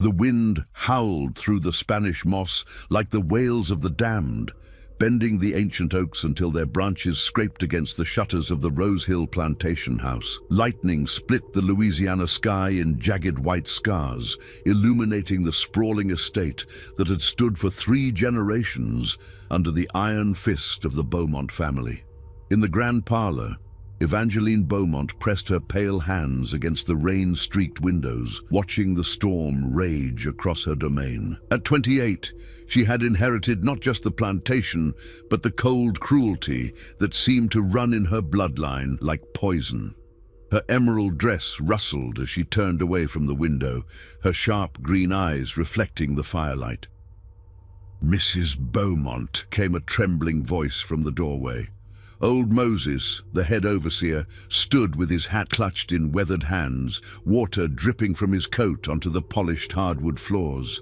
The wind howled through the Spanish moss like the wails of the damned, bending the ancient oaks until their branches scraped against the shutters of the Rose Hill Plantation house. Lightning split the Louisiana sky in jagged white scars, illuminating the sprawling estate that had stood for 3 generations under the iron fist of the Beaumont family. In the grand parlor, Evangeline Beaumont pressed her pale hands against the rain-streaked windows, watching the storm rage across her domain. At 28, she had inherited not just the plantation, but the cold cruelty that seemed to run in her bloodline like poison. Her emerald dress rustled as she turned away from the window, her sharp green eyes reflecting the firelight. "Mrs. Beaumont," came a trembling voice from the doorway. Old Moses, the head overseer, stood with his hat clutched in weathered hands, water dripping from his coat onto the polished hardwood floors.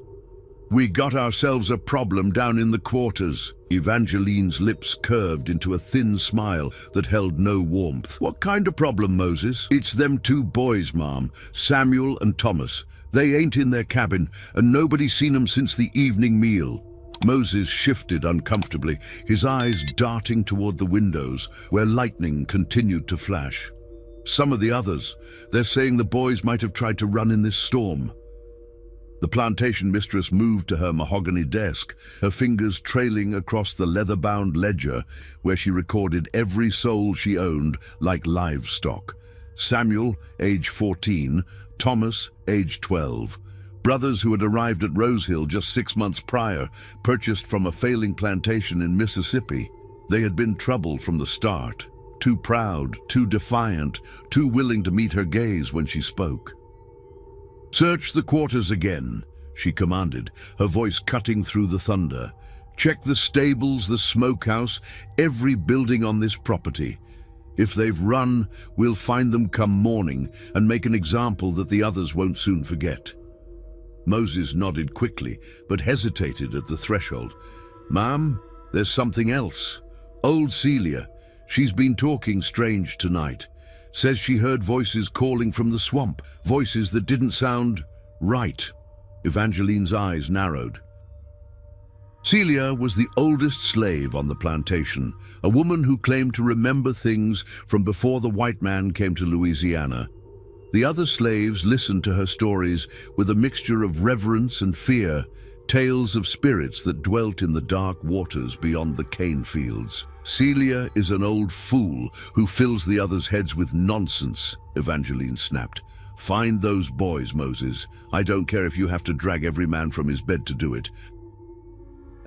"We got ourselves a problem down in the quarters." Evangeline's lips curved into a thin smile that held no warmth. "What kind of problem, Moses?" "It's them 2 boys, Mom, Samuel and Thomas. They ain't in their cabin, and nobody's seen 'em since the evening meal." Moses shifted uncomfortably, his eyes darting toward the windows, where lightning continued to flash. "Some of the others, they're saying the boys might have tried to run in this storm." The plantation mistress moved to her mahogany desk, her fingers trailing across the leather-bound ledger where she recorded every soul she owned like livestock. Samuel, age 14, Thomas, age 12. Brothers who had arrived at Rose Hill just 6 months prior, purchased from a failing plantation in Mississippi. They had been trouble from the start, too proud, too defiant, too willing to meet her gaze when she spoke. "Search the quarters again," she commanded, her voice cutting through the thunder. "Check the stables, the smokehouse, every building on this property. If they've run, we'll find them come morning and make an example that the others won't soon forget." Moses nodded quickly, but hesitated at the threshold. "Ma'am, there's something else. Old Celia, she's been talking strange tonight. Says she heard voices calling from the swamp, voices that didn't sound right." Evangeline's eyes narrowed. Celia was the oldest slave on the plantation, a woman who claimed to remember things from before the white man came to Louisiana. The other slaves listened to her stories with a mixture of reverence and fear, tales of spirits that dwelt in the dark waters beyond the cane fields. "Celia is an old fool who fills the others' heads with nonsense," Evangeline snapped. "Find those boys, Moses. I don't care if you have to drag every man from his bed to do it."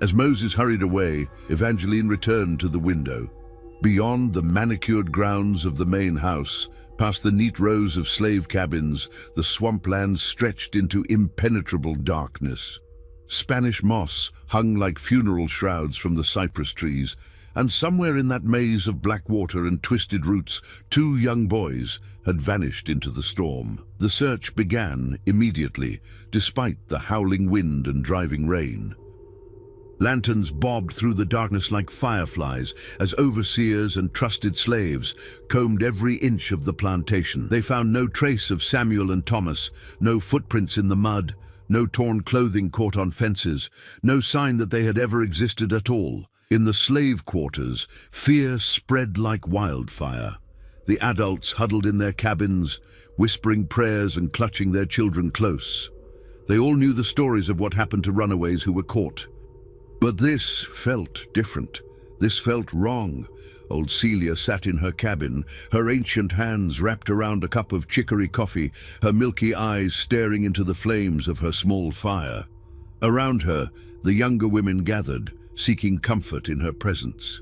As Moses hurried away, Evangeline returned to the window. Beyond the manicured grounds of the main house, past the neat rows of slave cabins, the swampland stretched into impenetrable darkness. Spanish moss hung like funeral shrouds from the cypress trees, and somewhere in that maze of black water and twisted roots, 2 young boys had vanished into the storm. The search began immediately, despite the howling wind and driving rain. Lanterns bobbed through the darkness like fireflies as overseers and trusted slaves combed every inch of the plantation. They found no trace of Samuel and Thomas, no footprints in the mud, no torn clothing caught on fences, no sign that they had ever existed at all. In the slave quarters, fear spread like wildfire. The adults huddled in their cabins, whispering prayers and clutching their children close. They all knew the stories of what happened to runaways who were caught. But this felt different. This felt wrong. Old Celia sat in her cabin, her ancient hands wrapped around a cup of chicory coffee, her milky eyes staring into the flames of her small fire. Around her, the younger women gathered, seeking comfort in her presence.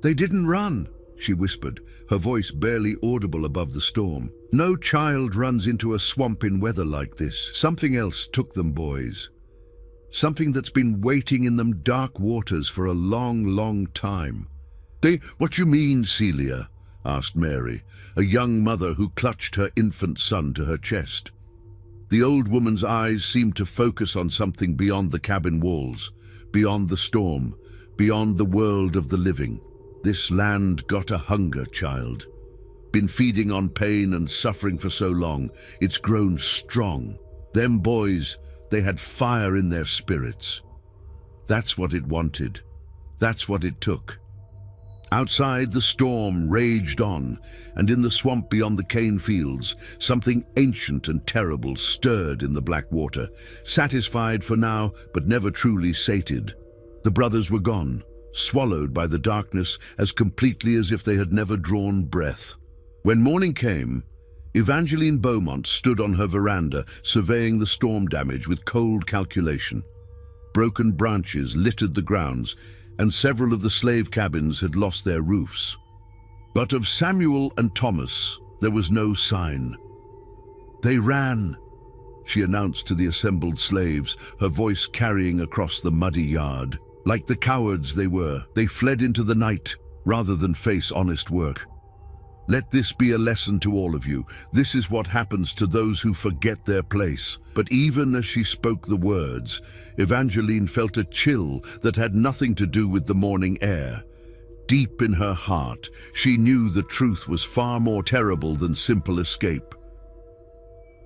"They didn't run," she whispered, her voice barely audible above the storm. "No child runs into a swamp in weather like this. Something else took them, boys. Something that's been waiting in them dark waters for a long, long time." "What you mean, Celia?" asked Mary, a young mother who clutched her infant son to her chest. The old woman's eyes seemed to focus on something beyond the cabin walls, beyond the storm, beyond the world of the living. "This land got a hunger, child. Been feeding on pain and suffering for so long, it's grown strong. Them boys, They had fire in their spirits. That's what it wanted. That's what it took. Outside, the storm raged on, and in the swamp beyond the cane fields, something ancient and terrible stirred in the black water, satisfied for now, but never truly sated. The brothers were gone, swallowed by the darkness as completely as if they had never drawn breath. When morning came, Evangeline Beaumont stood on her veranda, surveying the storm damage with cold calculation. Broken branches littered the grounds, and several of the slave cabins had lost their roofs. But of Samuel and Thomas, there was no sign. "They ran," she announced to the assembled slaves, her voice carrying across the muddy yard. Like the cowards they were, they fled into the night rather than face honest work. Let this be a lesson to all of you. This is what happens to those who forget their place. But even as she spoke the words, Evangeline felt a chill that had nothing to do with the morning air. Deep in her heart, she knew the truth was far more terrible than simple escape.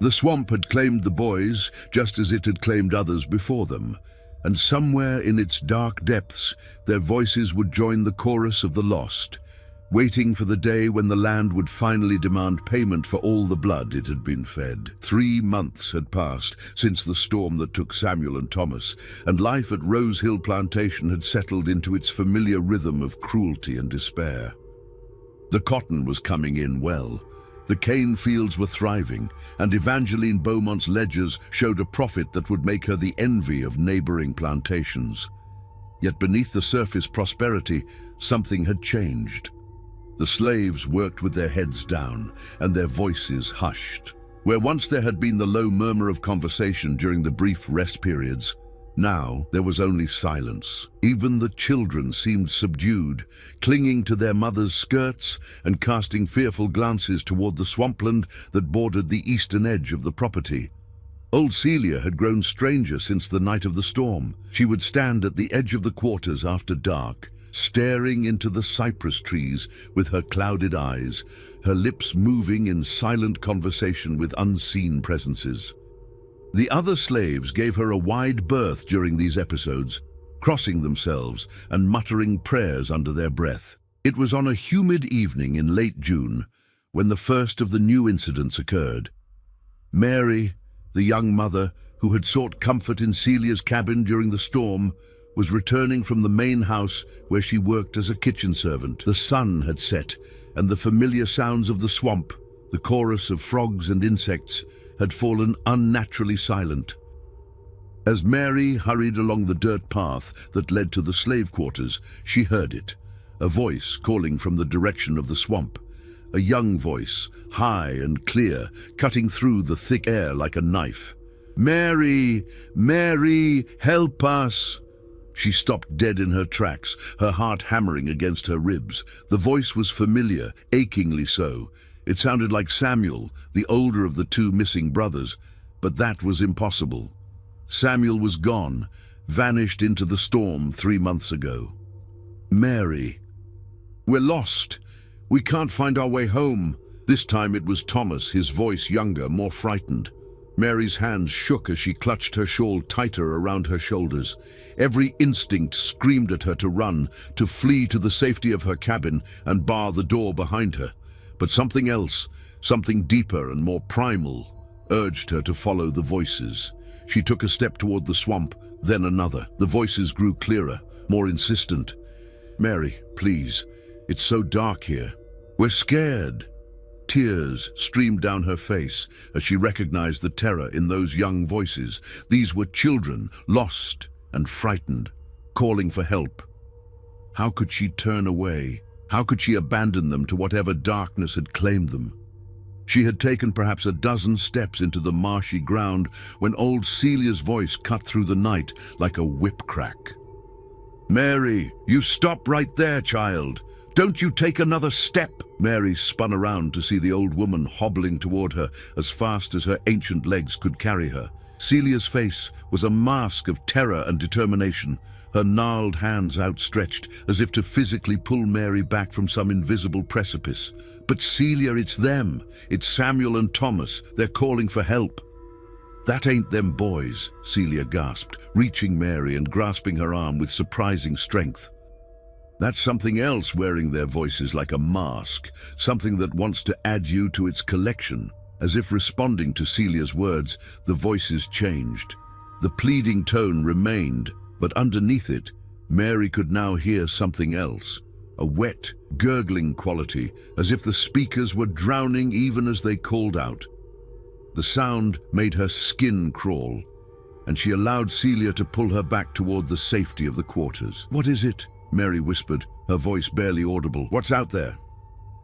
The swamp had claimed the boys, just as it had claimed others before them, and somewhere in its dark depths, their voices would join the chorus of the lost, waiting for the day when the land would finally demand payment for all the blood it had been fed. 3 months had passed since the storm that took Samuel and Thomas, and life at Rose Hill Plantation had settled into its familiar rhythm of cruelty and despair. The cotton was coming in well. The cane fields were thriving, and Evangeline Beaumont's ledgers showed a profit that would make her the envy of neighboring plantations. Yet beneath the surface prosperity, something had changed. The slaves worked with their heads down and their voices hushed. Where once there had been the low murmur of conversation during the brief rest periods, now there was only silence. Even the children seemed subdued, clinging to their mothers' skirts and casting fearful glances toward the swampland that bordered the eastern edge of the property. Old Celia had grown stranger since the night of the storm. She would stand at the edge of the quarters after dark, staring into the cypress trees with her clouded eyes, her lips moving in silent conversation with unseen presences. The other slaves gave her a wide berth during these episodes, crossing themselves and muttering prayers under their breath. It was on a humid evening in late June when the first of the new incidents occurred. Mary, the young mother who had sought comfort in Celia's cabin during the storm, was returning from the main house where she worked as a kitchen servant. The sun had set, and the familiar sounds of the swamp, the chorus of frogs and insects, had fallen unnaturally silent. As Mary hurried along the dirt path that led to the slave quarters, she heard it, a voice calling from the direction of the swamp. A young voice, high and clear, cutting through the thick air like a knife. "Mary! Mary! Help us!" She stopped dead in her tracks, her heart hammering against her ribs. The voice was familiar, achingly so. It sounded like Samuel, the older of the 2 missing brothers, but that was impossible. Samuel was gone, vanished into the storm 3 months ago. "Mary, we're lost. We can't find our way home." This time it was Thomas, his voice younger, more frightened. Mary's hands shook as she clutched her shawl tighter around her shoulders. Every instinct screamed at her to run, to flee to the safety of her cabin and bar the door behind her. But something else, something deeper and more primal, urged her to follow the voices. She took a step toward the swamp, then another. The voices grew clearer, more insistent. "Mary, please. It's so dark here. We're scared." Tears streamed down her face as she recognized the terror in those young voices. These were children, lost and frightened, calling for help. How could she turn away? How could she abandon them to whatever darkness had claimed them? She had taken perhaps a dozen steps into the marshy ground when old Celia's voice cut through the night like a whip crack. "Mary, you stop right there, child. Don't you take another step." Mary spun around to see the old woman hobbling toward her as fast as her ancient legs could carry her. Celia's face was a mask of terror and determination, her gnarled hands outstretched as if to physically pull Mary back from some invisible precipice. "But Celia, it's them. It's Samuel and Thomas. They're calling for help." "That ain't them boys," Celia gasped, reaching Mary and grasping her arm with surprising strength. "That's something else wearing their voices like a mask, something that wants to add you to its collection." As if responding to Celia's words, the voices changed. The pleading tone remained, but underneath it, Mary could now hear something else. A wet, gurgling quality, as if the speakers were drowning even as they called out. The sound made her skin crawl, and she allowed Celia to pull her back toward the safety of the quarters. "What is it?" Mary whispered, her voice barely audible. "What's out there?"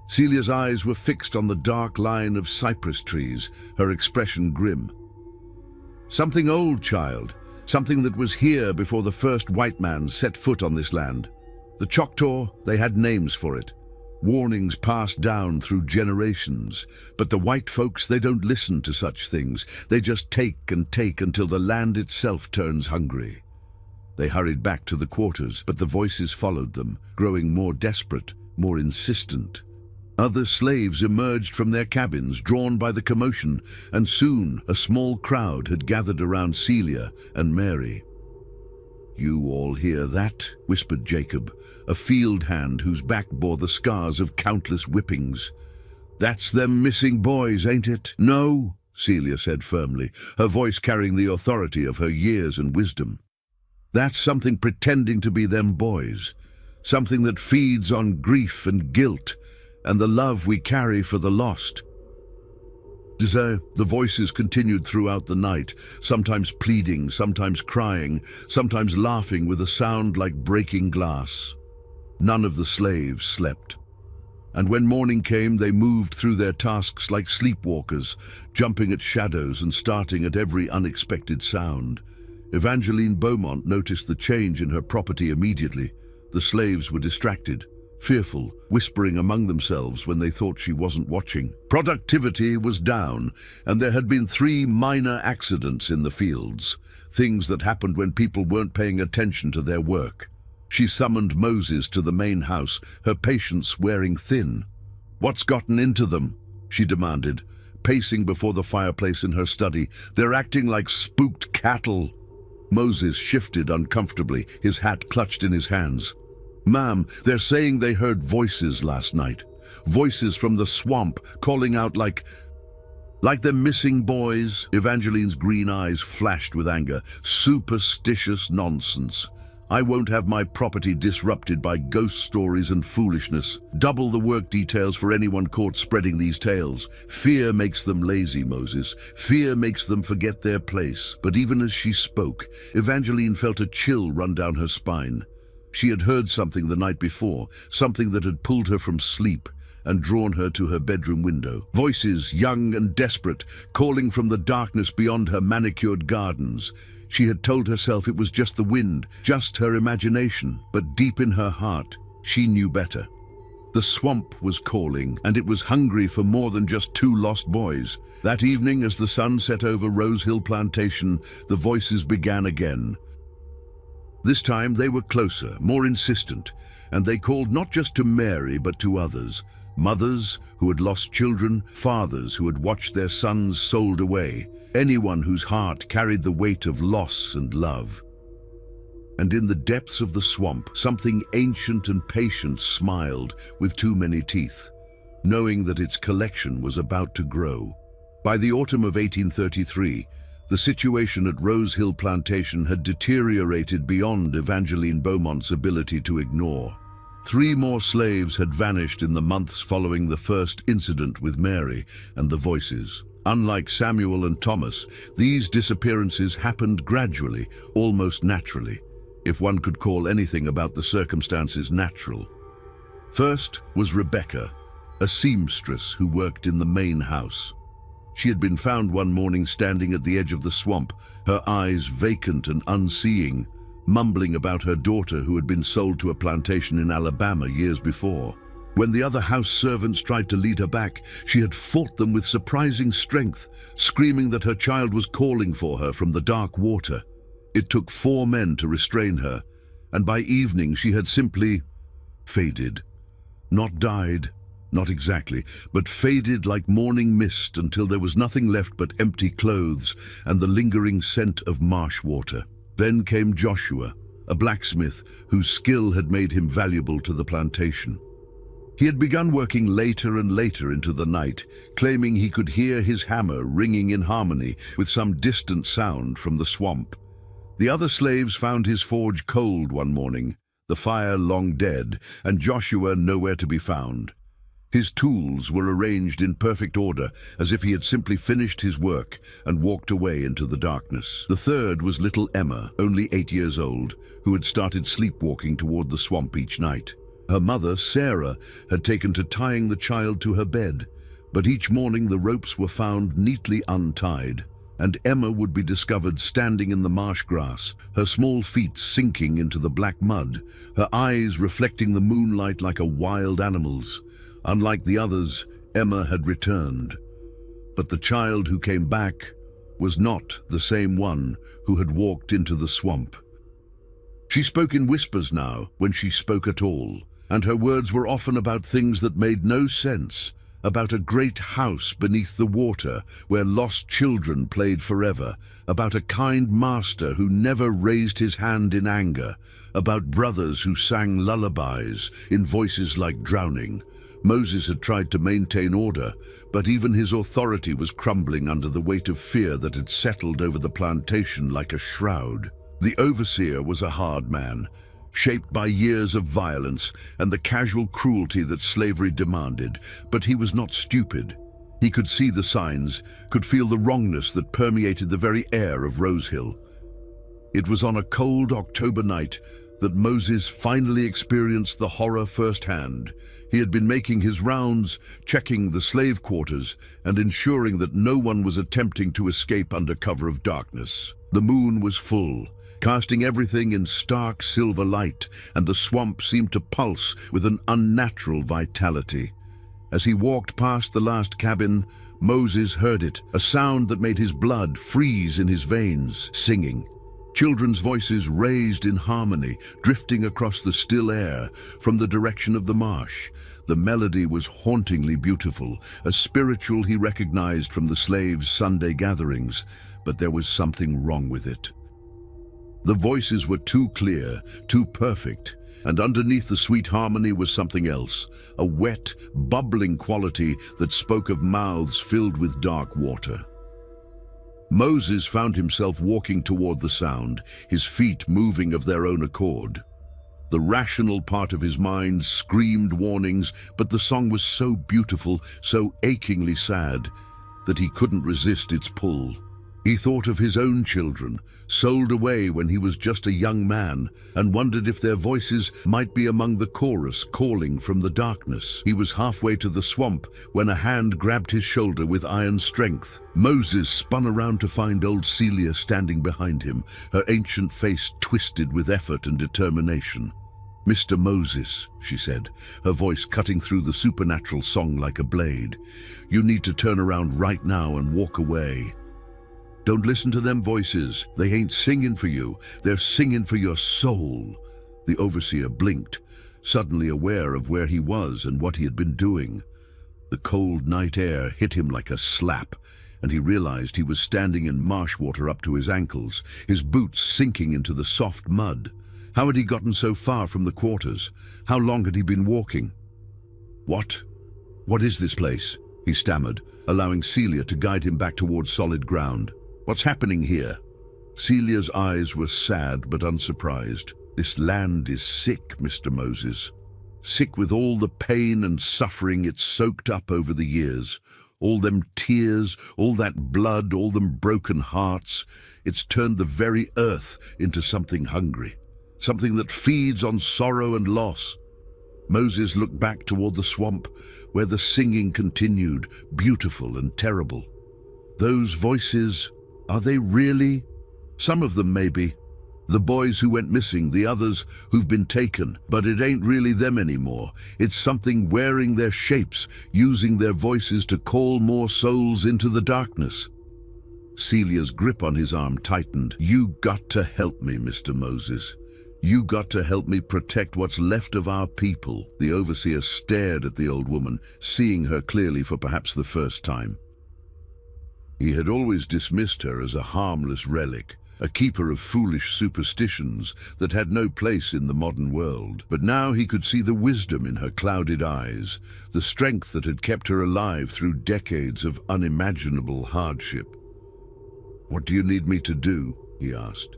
Celia's eyes were fixed on the dark line of cypress trees, her expression grim. "Something old, child. Something that was here before the first white man set foot on this land. The Choctaw, they had names for it. Warnings passed down through generations. But the white folks, they don't listen to such things. They just take and take until the land itself turns hungry." They hurried back to the quarters, but the voices followed them, growing more desperate, more insistent. Other slaves emerged from their cabins, drawn by the commotion, and soon a small crowd had gathered around Celia and Mary. "You all hear that?" whispered Jacob, a field hand whose back bore the scars of countless whippings. "That's them missing boys, ain't it?" "No," Celia said firmly, her voice carrying the authority of her years and wisdom. "That's something pretending to be them boys, something that feeds on grief and guilt, and the love we carry for the lost." The voices continued throughout the night, sometimes pleading, sometimes crying, sometimes laughing with a sound like breaking glass. None of the slaves slept. And when morning came, they moved through their tasks like sleepwalkers, jumping at shadows and starting at every unexpected sound. Evangeline Beaumont noticed the change in her property immediately. The slaves were distracted, fearful, whispering among themselves when they thought she wasn't watching. Productivity was down, and there had been 3 minor accidents in the fields, things that happened when people weren't paying attention to their work. She summoned Moses to the main house, her patience wearing thin. "What's gotten into them?" she demanded, pacing before the fireplace in her study. "They're acting like spooked cattle." Moses shifted uncomfortably, his hat clutched in his hands. "Ma'am, they're saying they heard voices last night. Voices from the swamp calling out like they're missing boys." Evangeline's green eyes flashed with anger. "Superstitious nonsense. I won't have my property disrupted by ghost stories and foolishness. Double the work details for anyone caught spreading these tales. Fear makes them lazy, Moses. Fear makes them forget their place." But even as she spoke, Evangeline felt a chill run down her spine. She had heard something the night before, something that had pulled her from sleep and drawn her to her bedroom window. Voices, young and desperate, calling from the darkness beyond her manicured gardens. She had told herself it was just the wind, just her imagination, but deep in her heart, she knew better. The swamp was calling, and it was hungry for more than just 2 lost boys. That evening, as the sun set over Rose Hill Plantation, the voices began again. This time they were closer, more insistent, and they called not just to Mary but to others. Mothers who had lost children, fathers who had watched their sons sold away, anyone whose heart carried the weight of loss and love. And in the depths of the swamp, something ancient and patient smiled with too many teeth, knowing that its collection was about to grow. By the autumn of 1833, the situation at Rose Hill Plantation had deteriorated beyond Evangeline Beaumont's ability to ignore. 3 more slaves had vanished in the months following the first incident with Mary and the voices. Unlike Samuel and Thomas, these disappearances happened gradually, almost naturally, if one could call anything about the circumstances natural. First was Rebecca, a seamstress who worked in the main house. She had been found one morning standing at the edge of the swamp, her eyes vacant and unseeing, mumbling about her daughter who had been sold to a plantation in Alabama years before. When the other house servants tried to lead her back, she had fought them with surprising strength, screaming that her child was calling for her from the dark water. It took 4 men to restrain her, and by evening she had simply faded. Not died, Not exactly, but faded like morning mist until there was nothing left but empty clothes and the lingering scent of marsh water. Then came Joshua, a blacksmith whose skill had made him valuable to the plantation. He had begun working later and later into the night, claiming he could hear his hammer ringing in harmony with some distant sound from the swamp. The other slaves found his forge cold one morning, the fire long dead, and Joshua nowhere to be found. His tools were arranged in perfect order, as if he had simply finished his work and walked away into the darkness. The third was little Emma, only 8 years old, who had started sleepwalking toward the swamp each night. Her mother, Sarah, had taken to tying the child to her bed, but each morning the ropes were found neatly untied, and Emma would be discovered standing in the marsh grass, her small feet sinking into the black mud, her eyes reflecting the moonlight like a wild animal's. Unlike the others, Emma had returned. But the child who came back was not the same one who had walked into the swamp. She spoke in whispers now, when she spoke at all, and her words were often about things that made no sense, about a great house beneath the water where lost children played forever, about a kind master who never raised his hand in anger, about brothers who sang lullabies in voices like drowning. Moses had tried to maintain order, but even his authority was crumbling under the weight of fear that had settled over the plantation like a shroud. The overseer was a hard man, shaped by years of violence and the casual cruelty that slavery demanded, but he was not stupid. He could see the signs, could feel the wrongness that permeated the very air of Rose Hill. It was on a cold October night that Moses finally experienced the horror firsthand. He had been making his rounds, checking the slave quarters, and ensuring that no one was attempting to escape under cover of darkness. The moon was full, casting everything in stark silver light, and the swamp seemed to pulse with an unnatural vitality. As he walked past the last cabin, Moses heard it, a sound that made his blood freeze in his veins, singing. Children's voices raised in harmony, drifting across the still air from the direction of the marsh. The melody was hauntingly beautiful, a spiritual he recognized from the slaves' Sunday gatherings, but there was something wrong with it. The voices were too clear, too perfect, and underneath the sweet harmony was something else, a wet, bubbling quality that spoke of mouths filled with dark water. Moses found himself walking toward the sound, his feet moving of their own accord. The rational part of his mind screamed warnings, but the song was so beautiful, so achingly sad, that he couldn't resist its pull. He thought of his own children, sold away when he was just a young man, and wondered if their voices might be among the chorus calling from the darkness. He was halfway to the swamp when a hand grabbed his shoulder with iron strength. Moses spun around to find old Celia standing behind him, her ancient face twisted with effort and determination. "Mr. Moses," she said, her voice cutting through the supernatural song like a blade, "you need to turn around right now and walk away. Don't listen to them voices. They ain't singing for you. They're singing for your soul." The overseer blinked, suddenly aware of where he was and what he had been doing. The cold night air hit him like a slap, and he realized he was standing in marsh water up to his ankles, his boots sinking into the soft mud. How had he gotten so far from the quarters? How long had he been walking? What is this place?" he stammered, allowing Celia to guide him back towards solid ground. "What's happening here?" Celia's eyes were sad but unsurprised. "This land is sick, Mr. Moses. Sick with all the pain and suffering it's soaked up over the years. All them tears, all that blood, all them broken hearts. It's turned the very earth into something hungry. Something that feeds on sorrow and loss." Moses looked back toward the swamp, where the singing continued, beautiful and terrible. "Those voices, are they really? Some of them maybe. The boys who went missing, the others who've been taken. But it ain't really them anymore. It's something wearing their shapes, using their voices to call more souls into the darkness." Celia's grip on his arm tightened. "You got to help me, Mr. Moses. You got to help me protect what's left of our people." The overseer stared at the old woman, seeing her clearly for perhaps the first time. He had always dismissed her as a harmless relic, a keeper of foolish superstitions that had no place in the modern world. But now he could see the wisdom in her clouded eyes, the strength that had kept her alive through decades of unimaginable hardship. "What do you need me to do?" he asked.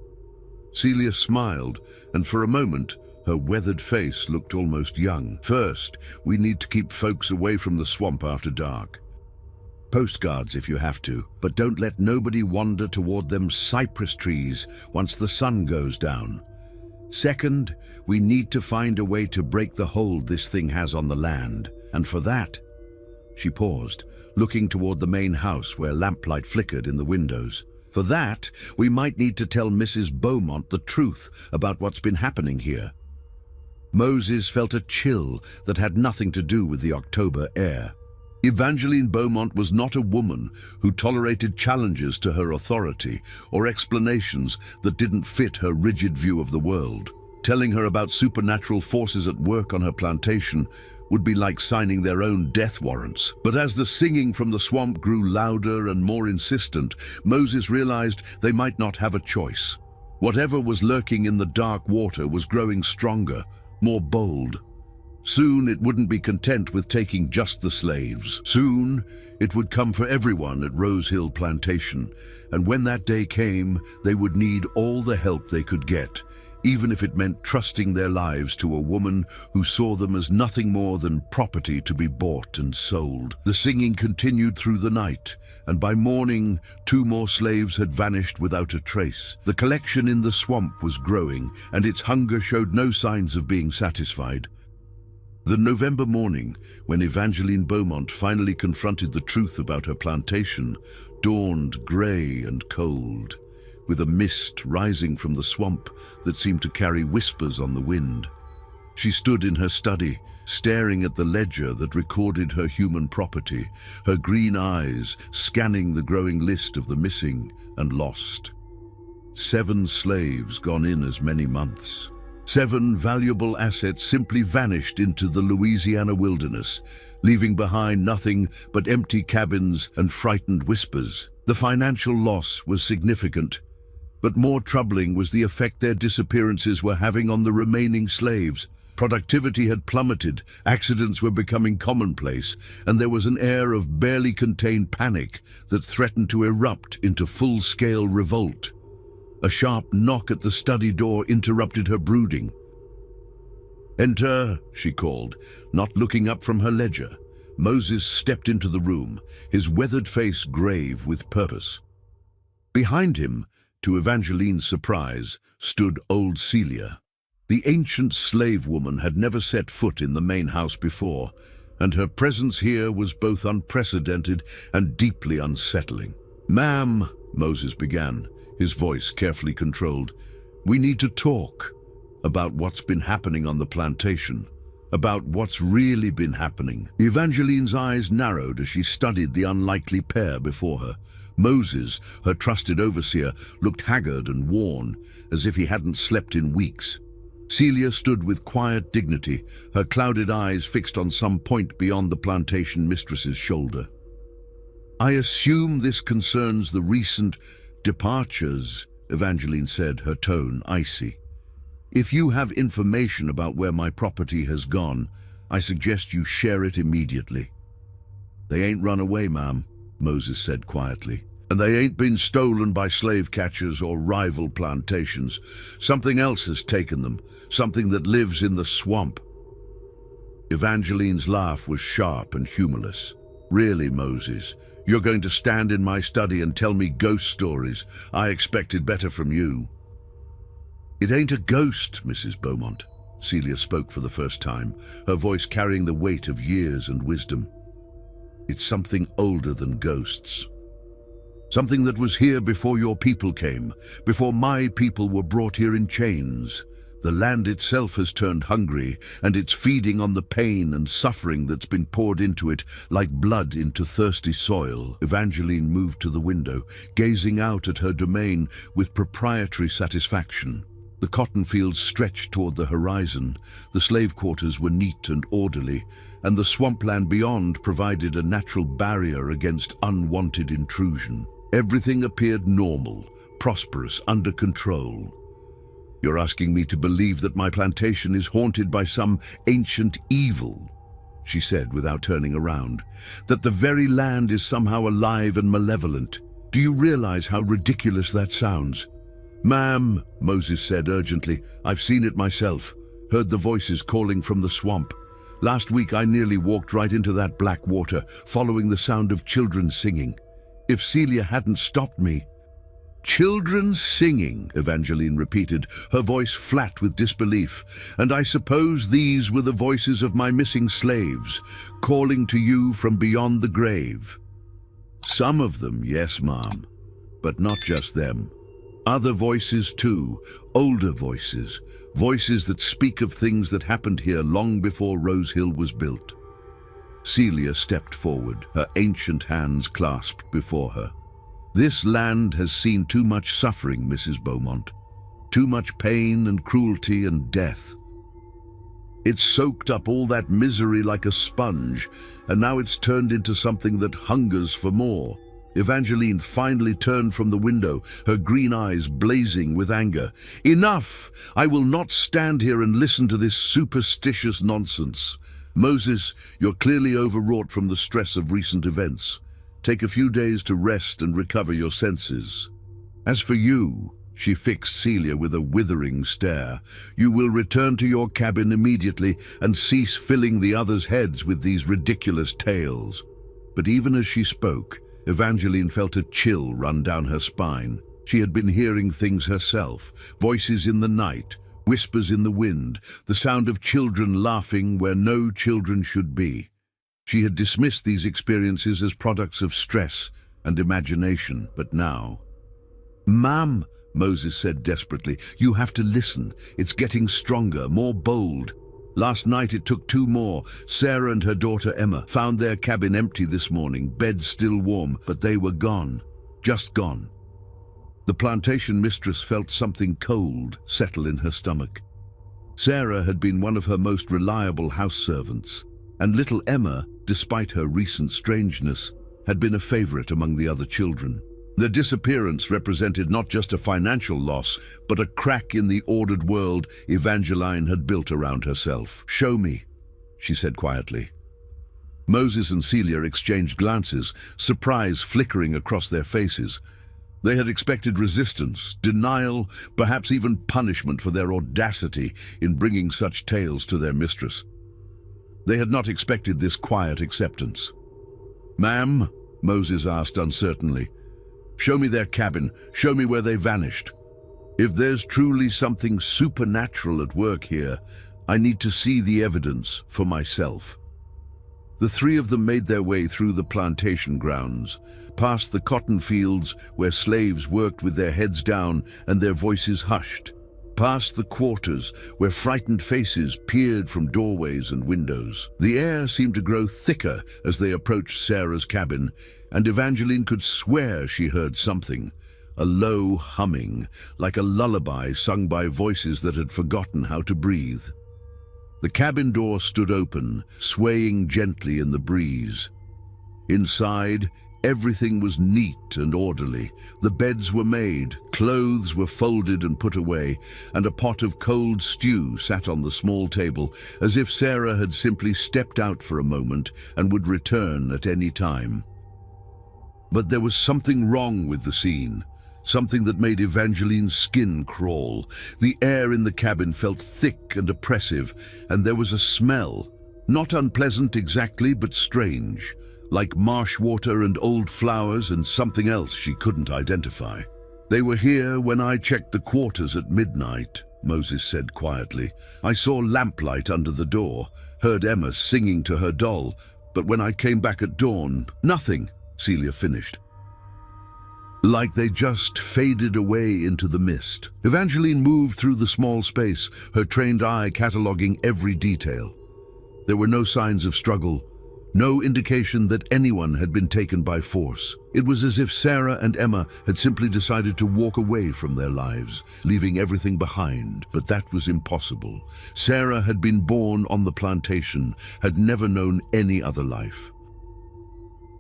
Celia smiled, and for a moment, her weathered face looked almost young. "First, we need to keep folks away from the swamp after dark. Postcards if you have to, but don't let nobody wander toward them cypress trees once the sun goes down. Second, we need to find a way to break the hold this thing has on the land, and for that—" She paused, looking toward the main house where lamplight flickered in the windows. "For that, we might need to tell Mrs. Beaumont the truth about what's been happening here." Moses felt a chill that had nothing to do with the October air. Evangeline Beaumont was not a woman who tolerated challenges to her authority or explanations that didn't fit her rigid view of the world. Telling her about supernatural forces at work on her plantation would be like signing their own death warrants. But as the singing from the swamp grew louder and more insistent, Moses realized they might not have a choice. Whatever was lurking in the dark water was growing stronger, more bold. Soon it wouldn't be content with taking just the slaves. Soon it would come for everyone at Rose Hill Plantation, and when that day came, they would need all the help they could get, even if it meant trusting their lives to a woman who saw them as nothing more than property to be bought and sold. The singing continued through the night, and by morning, 2 more slaves had vanished without a trace. The collection in the swamp was growing, and its hunger showed no signs of being satisfied. The November morning, when Evangeline Beaumont finally confronted the truth about her plantation, dawned grey and cold, with a mist rising from the swamp that seemed to carry whispers on the wind. She stood in her study, staring at the ledger that recorded her human property, her green eyes scanning the growing list of the missing and lost. 7 slaves gone in as many months. 7 valuable assets simply vanished into the Louisiana wilderness, leaving behind nothing but empty cabins and frightened whispers. The financial loss was significant, but more troubling was the effect their disappearances were having on the remaining slaves. Productivity had plummeted, accidents were becoming commonplace, and there was an air of barely contained panic that threatened to erupt into full-scale revolt. A sharp knock at the study door interrupted her brooding. "Enter," she called, not looking up from her ledger. Moses stepped into the room, his weathered face grave with purpose. Behind him, to Evangeline's surprise, stood old Celia. The ancient slave woman had never set foot in the main house before, and her presence here was both unprecedented and deeply unsettling. "Ma'am," Moses began, his voice carefully controlled, "we need to talk about what's been happening on the plantation, about what's really been happening." Evangeline's eyes narrowed as she studied the unlikely pair before her. Moses, her trusted overseer, looked haggard and worn, as if he hadn't slept in weeks. Celia stood with quiet dignity, her clouded eyes fixed on some point beyond the plantation mistress's shoulder. "I assume this concerns the recent departures," Evangeline said, her tone icy. "If you have information about where my property has gone, I suggest you share it immediately." "They ain't run away, ma'am," Moses said quietly. "And they ain't been stolen by slave catchers or rival plantations. Something else has taken them, something that lives in the swamp." Evangeline's laugh was sharp and humorless. "Really, Moses? You're going to stand in my study and tell me ghost stories? I expected better from you." "It ain't a ghost, Mrs. Beaumont," Celia spoke for the first time, her voice carrying the weight of years and wisdom. "It's something older than ghosts. Something that was here before your people came, before my people were brought here in chains. The land itself has turned hungry, and it's feeding on the pain and suffering that's been poured into it like blood into thirsty soil." Evangeline moved to the window, gazing out at her domain with proprietary satisfaction. The cotton fields stretched toward the horizon, the slave quarters were neat and orderly, and the swampland beyond provided a natural barrier against unwanted intrusion. Everything appeared normal, prosperous, under control. "You're asking me to believe that my plantation is haunted by some ancient evil," she said without turning around. "That the very land is somehow alive and malevolent. Do you realize how ridiculous that sounds?" "Ma'am," Moses said urgently, "I've seen it myself, heard the voices calling from the swamp. Last week I nearly walked right into that black water, following the sound of children singing. If Celia hadn't stopped me—" "Children singing," Evangeline repeated, her voice flat with disbelief. "And I suppose these were the voices of my missing slaves, calling to you from beyond the grave." "Some of them, yes, ma'am, but not just them. Other voices too, older voices, voices that speak of things that happened here long before Rose Hill was built." Celia stepped forward, her ancient hands clasped before her. "This land has seen too much suffering, Mrs. Beaumont. Too much pain and cruelty and death. It's soaked up all that misery like a sponge, and now it's turned into something that hungers for more." Evangeline finally turned from the window, her green eyes blazing with anger. "Enough! I will not stand here and listen to this superstitious nonsense. Moses, you're clearly overwrought from the stress of recent events. Take a few days to rest and recover your senses. As for you," she fixed Celia with a withering stare, "you will return to your cabin immediately and cease filling the others' heads with these ridiculous tales." But even as she spoke, Evangeline felt a chill run down her spine. She had been hearing things herself, voices in the night, whispers in the wind, the sound of children laughing where no children should be. She had dismissed these experiences as products of stress and imagination, but now— "Ma'am," Moses said desperately, "you have to listen. It's getting stronger, more bold. Last night it took two more. Sarah and her daughter Emma found their cabin empty this morning, beds still warm, but they were gone. Just gone." The plantation mistress felt something cold settle in her stomach. Sarah had been one of her most reliable house servants, and little Emma, despite her recent strangeness, had been a favorite among the other children. Their disappearance represented not just a financial loss, but a crack in the ordered world Evangeline had built around herself. "Show me," she said quietly. Moses and Celia exchanged glances, surprise flickering across their faces. They had expected resistance, denial, perhaps even punishment for their audacity in bringing such tales to their mistress. They had not expected this quiet acceptance. "Ma'am," Moses asked uncertainly, "show me their cabin, show me where they vanished. If there's truly something supernatural at work here, I need to see the evidence for myself." The three of them made their way through the plantation grounds, past the cotton fields where slaves worked with their heads down and their voices hushed, past the quarters where frightened faces peered from doorways and windows. The air seemed to grow thicker as they approached Sarah's cabin, and Evangeline could swear she heard something, a low humming, like a lullaby sung by voices that had forgotten how to breathe. The cabin door stood open, swaying gently in the breeze. Inside, everything was neat and orderly. The beds were made, clothes were folded and put away, and a pot of cold stew sat on the small table, as if Sarah had simply stepped out for a moment and would return at any time. But there was something wrong with the scene, something that made Evangeline's skin crawl. The air in the cabin felt thick and oppressive, and there was a smell, not unpleasant exactly, but strange, like marsh water and old flowers and something else she couldn't identify. "They were here when I checked the quarters at midnight," Moses said quietly. "I saw lamplight under the door, heard Emma singing to her doll, but when I came back at dawn, nothing," Celia finished. Like they just faded away into the mist. Evangeline moved through the small space, her trained eye cataloging every detail. There were no signs of struggle, No indication that anyone had been taken by force. It was as if Sarah and Emma had simply decided to walk away from their lives, leaving everything behind. But that was impossible. Sarah had been born on the plantation, had never known any other life.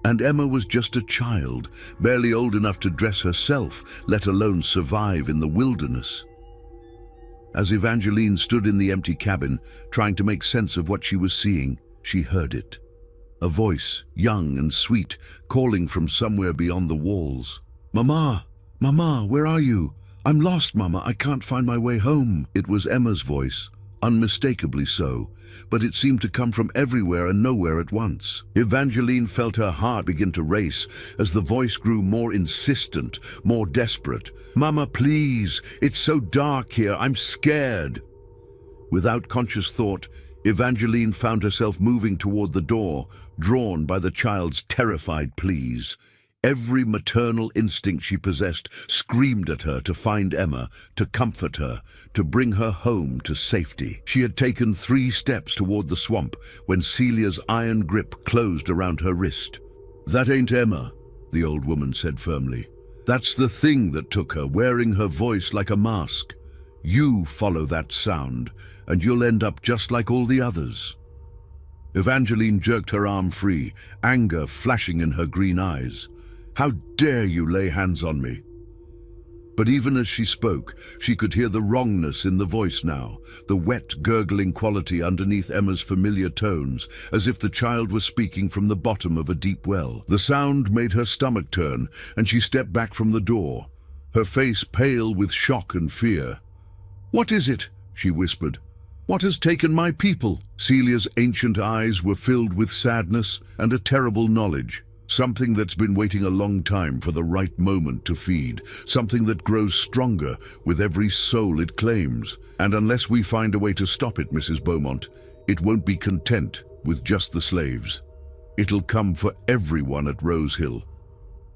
And Emma was just a child, barely old enough to dress herself, let alone survive in the wilderness. As Evangeline stood in the empty cabin, trying to make sense of what she was seeing, she heard it. A voice, young and sweet, calling from somewhere beyond the walls. "Mama! Mama, where are you? I'm lost, Mama. I can't find my way home." It was Emma's voice, unmistakably so, but it seemed to come from everywhere and nowhere at once. Evangeline felt her heart begin to race as the voice grew more insistent, more desperate. "Mama, please! It's so dark here. I'm scared." Without conscious thought, Evangeline found herself moving toward the door, drawn by the child's terrified pleas. Every maternal instinct she possessed screamed at her to find Emma, to comfort her, to bring her home to safety. She had taken 3 steps toward the swamp when Celia's iron grip closed around her wrist. "That ain't Emma," the old woman said firmly. "That's the thing that took her, wearing her voice like a mask. You follow that sound, and you'll end up just like all the others." Evangeline jerked her arm free, anger flashing in her green eyes. "How dare you lay hands on me?" But even as she spoke, she could hear the wrongness in the voice now, the wet, gurgling quality underneath Emma's familiar tones, as if the child was speaking from the bottom of a deep well. The sound made her stomach turn, and she stepped back from the door, her face pale with shock and fear. "What is it?" she whispered. "What has taken my people?" Celia's ancient eyes were filled with sadness and a terrible knowledge. Something that's been waiting a long time for the right moment to feed. Something that grows stronger with every soul it claims. And unless we find a way to stop it, Mrs. Beaumont, it won't be content with just the slaves. It'll come for everyone at Rose Hill,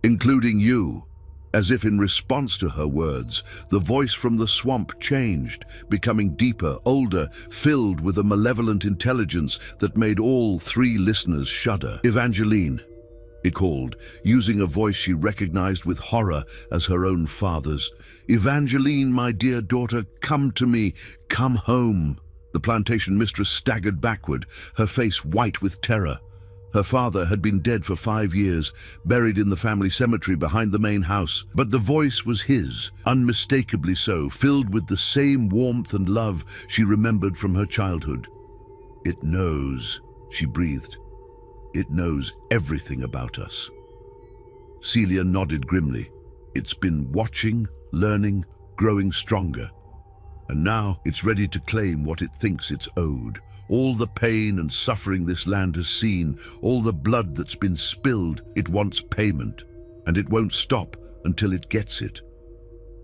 including you. As if in response to her words, the voice from the swamp changed, becoming deeper, older, filled with a malevolent intelligence that made all 3 listeners shudder. "Evangeline," it called, using a voice she recognized with horror as her own father's. "Evangeline, my dear daughter, come to me. Come home." The plantation mistress staggered backward, her face white with terror. Her father had been dead for 5 years, buried in the family cemetery behind the main house. But the voice was his, unmistakably so, filled with the same warmth and love she remembered from her childhood. "It knows," she breathed. "It knows everything about us." Celia nodded grimly. "It's been watching, learning, growing stronger. And now it's ready to claim what it thinks it's owed. All the pain and suffering this land has seen, all the blood that's been spilled, it wants payment. And it won't stop until it gets it."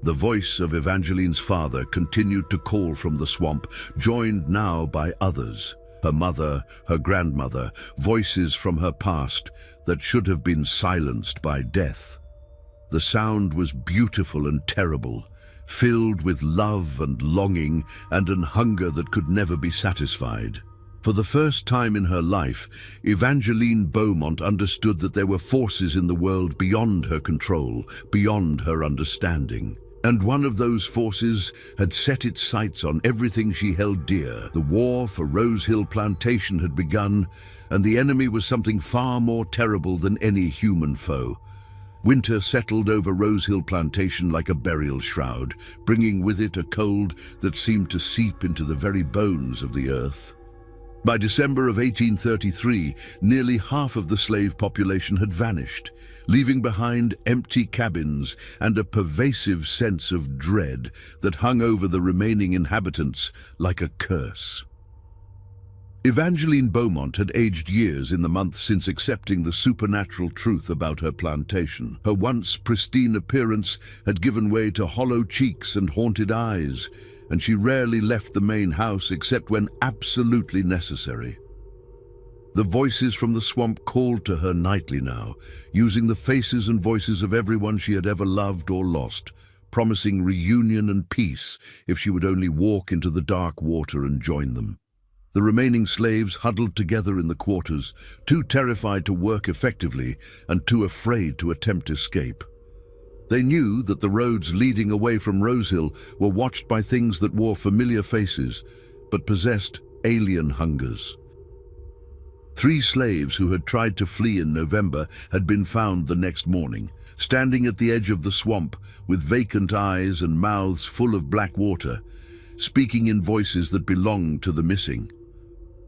The voice of Evangeline's father continued to call from the swamp, joined now by others. Her mother, her grandmother, voices from her past that should have been silenced by death. The sound was beautiful and terrible, filled with love and longing and an hunger that could never be satisfied. For the first time in her life, Evangeline Beaumont understood that there were forces in the world beyond her control, beyond her understanding. And one of those forces had set its sights on everything she held dear. The war for Rose Hill Plantation had begun, and the enemy was something far more terrible than any human foe. Winter settled over Rose Hill Plantation like a burial shroud, bringing with it a cold that seemed to seep into the very bones of the earth. By December of 1833, nearly half of the slave population had vanished, leaving behind empty cabins and a pervasive sense of dread that hung over the remaining inhabitants like a curse. Evangeline Beaumont had aged years in the months since accepting the supernatural truth about her plantation. Her once pristine appearance had given way to hollow cheeks and haunted eyes, and she rarely left the main house except when absolutely necessary. The voices from the swamp called to her nightly now, using the faces and voices of everyone she had ever loved or lost, promising reunion and peace if she would only walk into the dark water and join them. The remaining slaves huddled together in the quarters, too terrified to work effectively and too afraid to attempt escape. They knew that the roads leading away from Rosehill were watched by things that wore familiar faces, but possessed alien hungers. 3 slaves who had tried to flee in November had been found the next morning, standing at the edge of the swamp with vacant eyes and mouths full of black water, speaking in voices that belonged to the missing.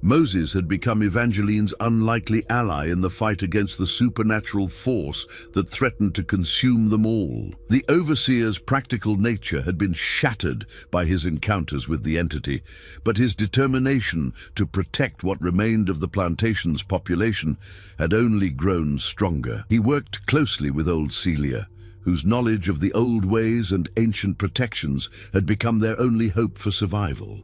Moses had become Evangeline's unlikely ally in the fight against the supernatural force that threatened to consume them all. The overseer's practical nature had been shattered by his encounters with the entity, but his determination to protect what remained of the plantation's population had only grown stronger. He worked closely with old Celia, whose knowledge of the old ways and ancient protections had become their only hope for survival.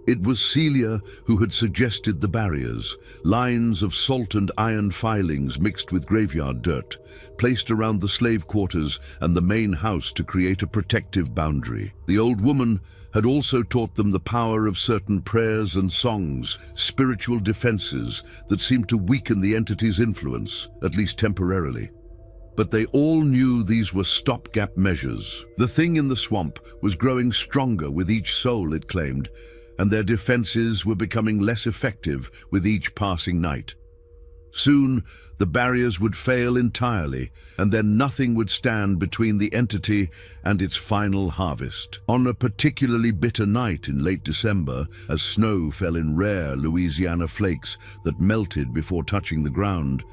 It was Celia who had suggested the barriers, lines of salt and iron filings mixed with graveyard dirt, placed around the slave quarters and the main house to create a protective boundary. The old woman had also taught them the power of certain prayers and songs, spiritual defenses that seemed to weaken the entity's influence, at least temporarily. But they all knew these were stopgap measures. The thing in the swamp was growing stronger with each soul, it claimed, and their defenses were becoming less effective with each passing night. Soon, the barriers would fail entirely, and then nothing would stand between the entity and its final harvest. On a particularly bitter night in late December, as snow fell in rare Louisiana flakes that melted before touching the ground,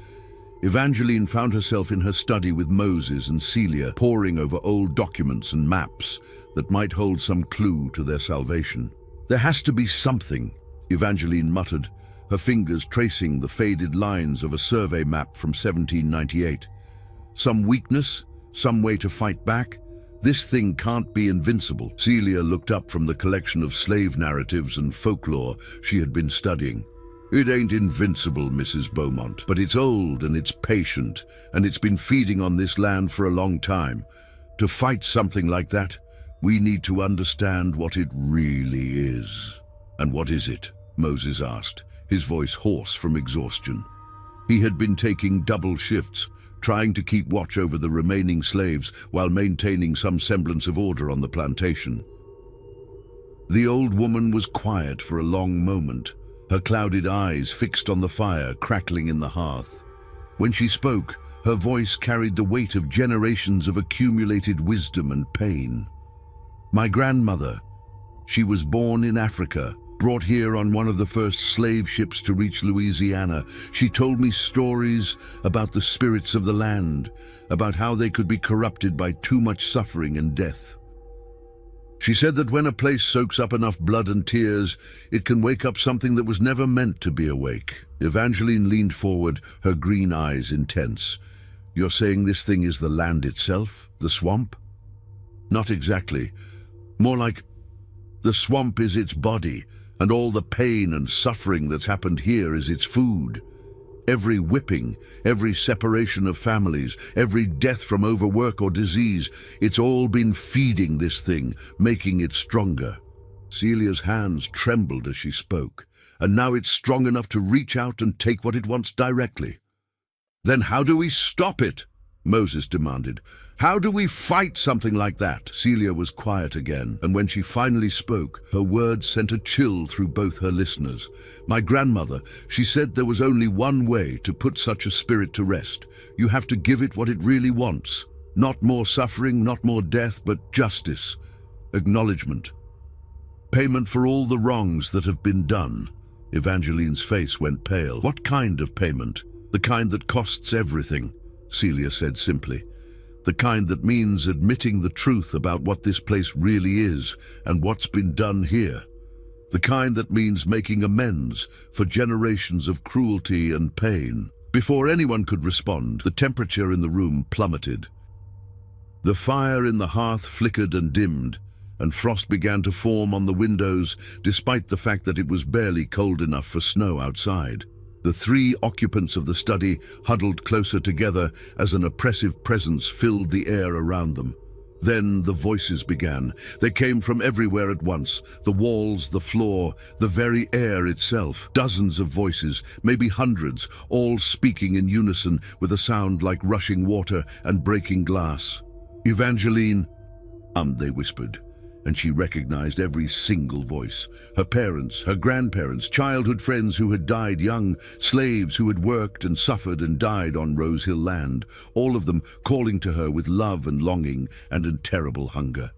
Evangeline found herself in her study with Moses and Celia, poring over old documents and maps that might hold some clue to their salvation. "There has to be something," Evangeline muttered, her fingers tracing the faded lines of a survey map from 1798. "Some weakness? Some way to fight back? This thing can't be invincible." Celia looked up from the collection of slave narratives and folklore she had been studying. "It ain't invincible, Mrs. Beaumont, but it's old and it's patient, and it's been feeding on this land for a long time. To fight something like that, we need to understand what it really is." "And what is it?" Moses asked, his voice hoarse from exhaustion. He had been taking double shifts, trying to keep watch over the remaining slaves while maintaining some semblance of order on the plantation. The old woman was quiet for a long moment, her clouded eyes fixed on the fire crackling in the hearth. When she spoke, her voice carried the weight of generations of accumulated wisdom and pain. "My grandmother, she was born in Africa, brought here on one of the first slave ships to reach Louisiana. She told me stories about the spirits of the land, about how they could be corrupted by too much suffering and death. She said that when a place soaks up enough blood and tears, it can wake up something that was never meant to be awake." Evangeline leaned forward, her green eyes intense. "You're saying this thing is the land itself? The swamp?" "Not exactly. More like the swamp is its body, and all the pain and suffering that's happened here is its food. Every whipping, every separation of families, every death from overwork or disease, it's all been feeding this thing, making it stronger." Celia's hands trembled as she spoke, "and now it's strong enough to reach out and take what it wants directly." "Then how do we stop it?" Moses demanded. "How do we fight something like that?" Celia was quiet again, and when she finally spoke, her words sent a chill through both her listeners. "My grandmother, she said there was only one way to put such a spirit to rest. You have to give it what it really wants. Not more suffering, not more death, but justice, acknowledgement, payment for all the wrongs that have been done." Evangeline's face went pale. "What kind of payment?" "The kind that costs everything," Celia said simply. "The kind that means admitting the truth about what this place really is and what's been done here. The kind that means making amends for generations of cruelty and pain." Before anyone could respond, the temperature in the room plummeted. The fire in the hearth flickered and dimmed, and frost began to form on the windows despite the fact that it was barely cold enough for snow outside. The 3 occupants of the study huddled closer together as an oppressive presence filled the air around them. Then the voices began. They came from everywhere at once. The walls, the floor, the very air itself. Dozens of voices, maybe hundreds, all speaking in unison with a sound like rushing water and breaking glass. "Evangeline," they whispered, and she recognized every single voice. Her parents, her grandparents, childhood friends who had died young, slaves who had worked and suffered and died on Rose Hill land, all of them calling to her with love and longing and in terrible hunger.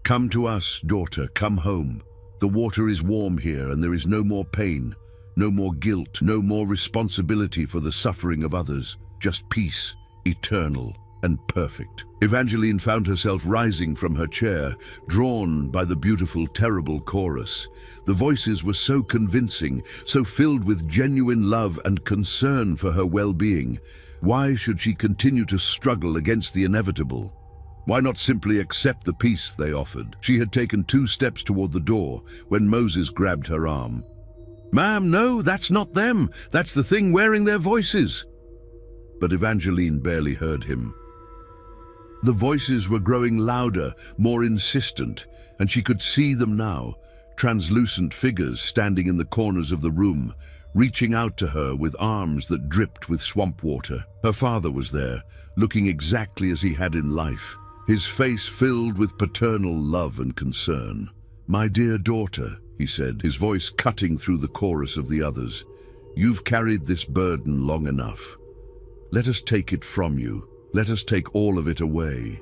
"Come to us, daughter, come home. The water is warm here and there is no more pain, no more guilt, no more responsibility for the suffering of others, just peace, eternal and perfect." Evangeline found herself rising from her chair, drawn by the beautiful, terrible chorus. The voices were so convincing, so filled with genuine love and concern for her well-being. Why should she continue to struggle against the inevitable? Why not simply accept the peace they offered? She had taken 2 steps toward the door when Moses grabbed her arm. "Ma'am, no, that's not them. That's the thing wearing their voices." But Evangeline barely heard him. The voices were growing louder, more insistent, and she could see them now, translucent figures standing in the corners of the room, reaching out to her with arms that dripped with swamp water. Her father was there, looking exactly as he had in life, his face filled with paternal love and concern. "My dear daughter," he said, his voice cutting through the chorus of the others, "you've carried this burden long enough. Let us take it from you. Let us take all of it away."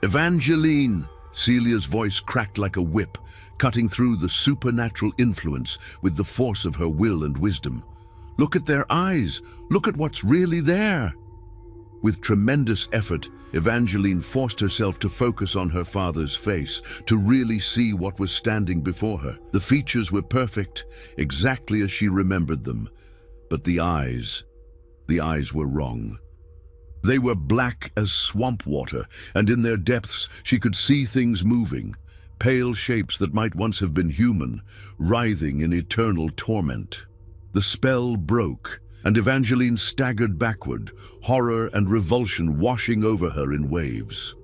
"Evangeline!" Celia's voice cracked like a whip, cutting through the supernatural influence with the force of her will and wisdom. "Look at their eyes! Look at what's really there!" With tremendous effort, Evangeline forced herself to focus on her father's face, to really see what was standing before her. The features were perfect, exactly as she remembered them. But the eyes were wrong. They were black as swamp water, and in their depths she could see things moving, pale shapes that might once have been human, writhing in eternal torment. The spell broke, and Evangeline staggered backward, horror and revulsion washing over her in waves.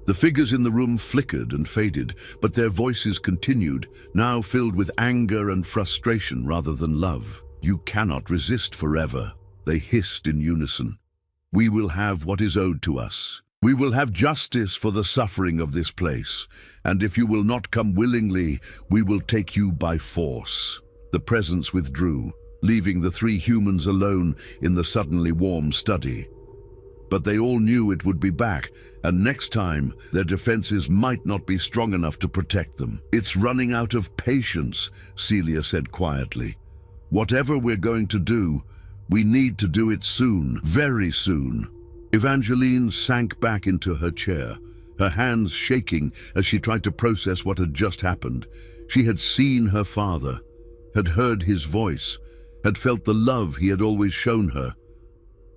The figures in the room flickered and faded, but their voices continued, now filled with anger and frustration rather than love. "You cannot resist forever," they hissed in unison. "We will have what is owed to us. We will have justice for the suffering of this place, and if you will not come willingly, we will take you by force." The presence withdrew, leaving the 3 humans alone in the suddenly warm study. But they all knew it would be back, and next time their defenses might not be strong enough to protect them. "It's running out of patience," Celia said quietly. "Whatever we're going to do, we need to do it soon, very soon." Evangeline sank back into her chair, her hands shaking as she tried to process what had just happened. She had seen her father, had heard his voice, had felt the love he had always shown her.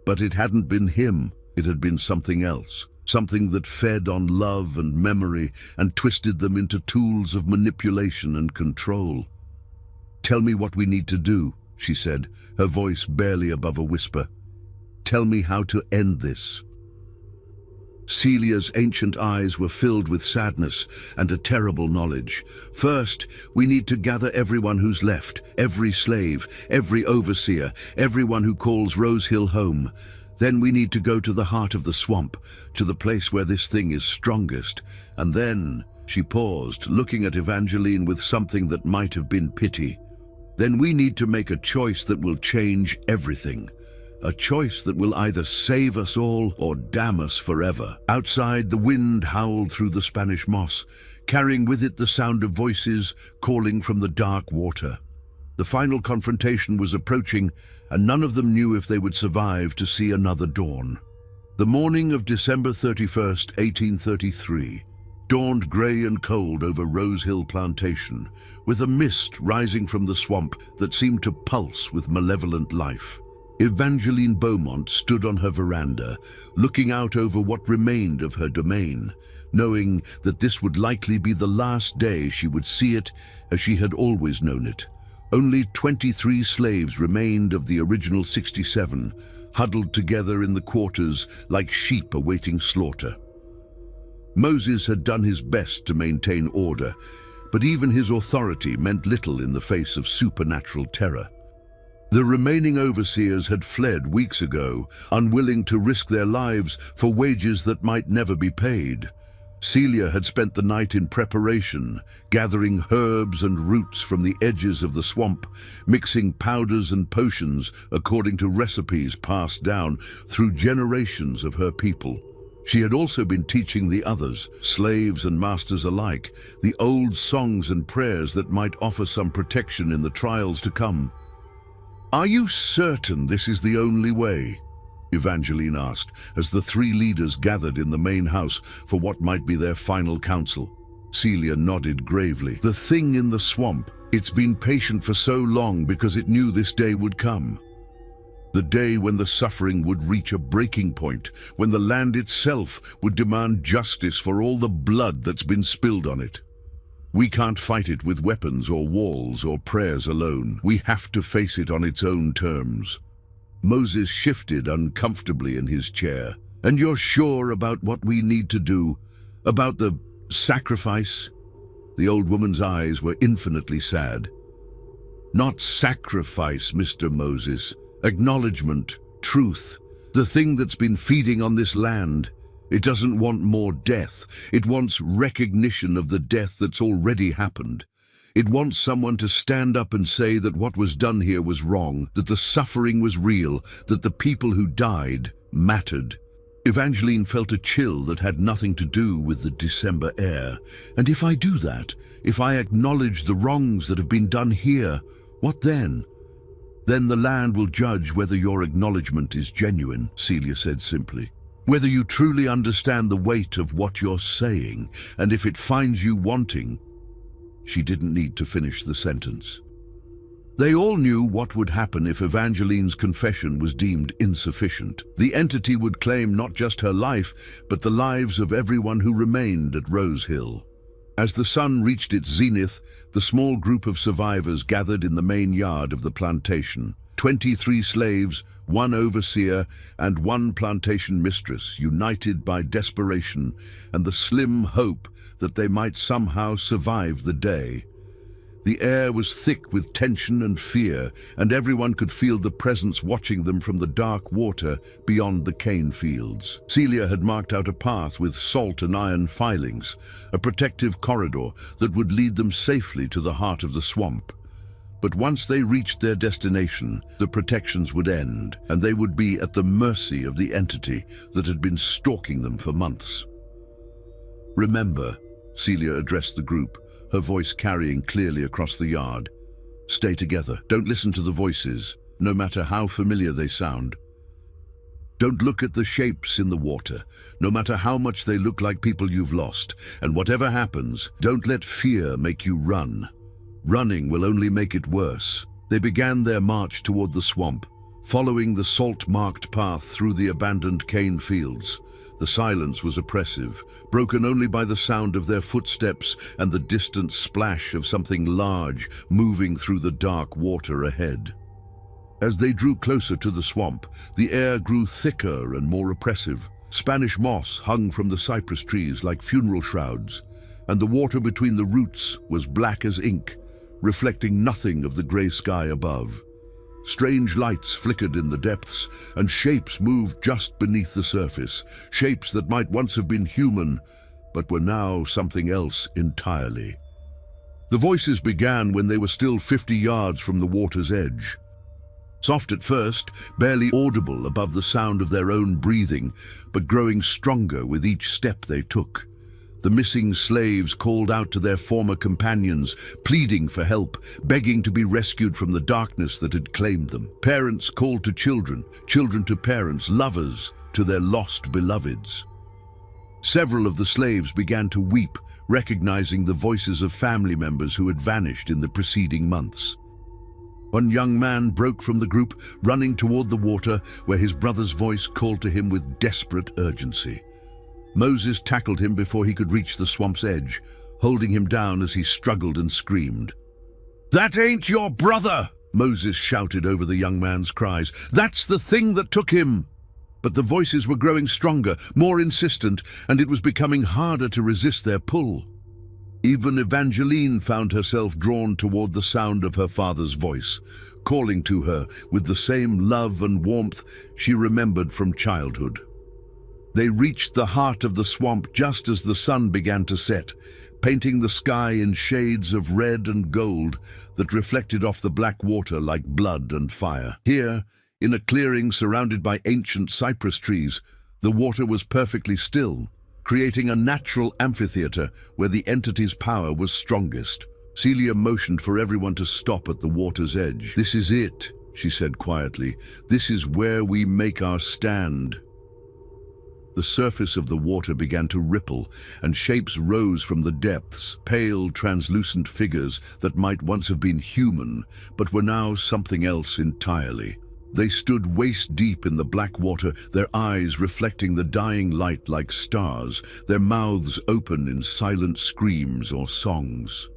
But it hadn't been him, it had been something else, something that fed on love and memory and twisted them into tools of manipulation and control. "Tell me what we need to do," she said, her voice barely above a whisper. "Tell me how to end this." Celia's ancient eyes were filled with sadness and a terrible knowledge. "First, we need to gather everyone who's left, every slave, every overseer, everyone who calls Rose Hill home. Then we need to go to the heart of the swamp, to the place where this thing is strongest. And then," she paused, looking at Evangeline with something that might have been pity, "then we need to make a choice that will change everything. A choice that will either save us all or damn us forever." Outside, the wind howled through the Spanish moss, carrying with it the sound of voices calling from the dark water. The final confrontation was approaching, and none of them knew if they would survive to see another dawn. The morning of December 31st, 1833, dawned grey and cold over Rose Hill Plantation, with a mist rising from the swamp that seemed to pulse with malevolent life. Evangeline Beaumont stood on her veranda, looking out over what remained of her domain, knowing that this would likely be the last day she would see it as she had always known it. Only 23 slaves remained of the original 67, huddled together in the quarters like sheep awaiting slaughter. Moses had done his best to maintain order, but even his authority meant little in the face of supernatural terror. The remaining overseers had fled weeks ago, unwilling to risk their lives for wages that might never be paid. Celia had spent the night in preparation, gathering herbs and roots from the edges of the swamp, mixing powders and potions according to recipes passed down through generations of her people. She had also been teaching the others, slaves and masters alike, the old songs and prayers that might offer some protection in the trials to come. "Are you certain this is the only way?" Evangeline asked, as the three leaders gathered in the main house for what might be their final council. Celia nodded gravely. "The thing in the swamp, it's been patient for so long because it knew this day would come. The day when the suffering would reach a breaking point, when the land itself would demand justice for all the blood that's been spilled on it. We can't fight it with weapons or walls or prayers alone. We have to face it on its own terms." Moses shifted uncomfortably in his chair. "And you're sure about what we need to do? About the sacrifice?" The old woman's eyes were infinitely sad. "Not sacrifice, Mr. Moses. Acknowledgement, truth, the thing that's been feeding on this land. It doesn't want more death. It wants recognition of the death that's already happened. It wants someone to stand up and say that what was done here was wrong, that the suffering was real, that the people who died mattered." Evangeline felt a chill that had nothing to do with the December air. "And if I do that, if I acknowledge the wrongs that have been done here, what then?" "Then the land will judge whether your acknowledgement is genuine," Celia said simply. "Whether you truly understand the weight of what you're saying, and if it finds you wanting." She didn't need to finish the sentence. They all knew what would happen if Evangeline's confession was deemed insufficient. The entity would claim not just her life, but the lives of everyone who remained at Rose Hill. As the sun reached its zenith, the small group of survivors gathered in the main yard of the plantation. 23 slaves, 1 overseer, and 1 plantation mistress, united by desperation and the slim hope that they might somehow survive the day. The air was thick with tension and fear, and everyone could feel the presence watching them from the dark water beyond the cane fields. Celia had marked out a path with salt and iron filings, a protective corridor that would lead them safely to the heart of the swamp. But once they reached their destination, the protections would end, and they would be at the mercy of the entity that had been stalking them for months. "Remember," Celia addressed the group, her voice carrying clearly across the yard. "Stay together. Don't listen to the voices, no matter how familiar they sound. Don't look at the shapes in the water, no matter how much they look like people you've lost. And whatever happens, don't let fear make you run. Running will only make it worse." They began their march toward the swamp, following the salt-marked path through the abandoned cane fields. The silence was oppressive, broken only by the sound of their footsteps and the distant splash of something large moving through the dark water ahead. As they drew closer to the swamp, the air grew thicker and more oppressive. Spanish moss hung from the cypress trees like funeral shrouds, and the water between the roots was black as ink, reflecting nothing of the grey sky above. Strange lights flickered in the depths, and shapes moved just beneath the surface, shapes that might once have been human, but were now something else entirely. The voices began when they were still 50 yards from the water's edge. Soft at first, barely audible above the sound of their own breathing, but growing stronger with each step they took. The missing slaves called out to their former companions, pleading for help, begging to be rescued from the darkness that had claimed them. Parents called to children, children to parents, lovers to their lost beloveds. Several of the slaves began to weep, recognizing the voices of family members who had vanished in the preceding months. One young man broke from the group, running toward the water, where his brother's voice called to him with desperate urgency. Moses tackled him before he could reach the swamp's edge, holding him down as he struggled and screamed. "That ain't your brother!" Moses shouted over the young man's cries. "That's the thing that took him!" But the voices were growing stronger, more insistent, and it was becoming harder to resist their pull. Even Evangeline found herself drawn toward the sound of her father's voice, calling to her with the same love and warmth she remembered from childhood. They reached the heart of the swamp just as the sun began to set, painting the sky in shades of red and gold that reflected off the black water like blood and fire. Here, in a clearing surrounded by ancient cypress trees, the water was perfectly still, creating a natural amphitheater where the entity's power was strongest. Celia motioned for everyone to stop at the water's edge. "This is it," she said quietly. "This is where we make our stand." The surface of the water began to ripple, and shapes rose from the depths, pale, translucent figures that might once have been human, but were now something else entirely. They stood waist-deep in the black water, their eyes reflecting the dying light like stars, their mouths open in silent screams or songs.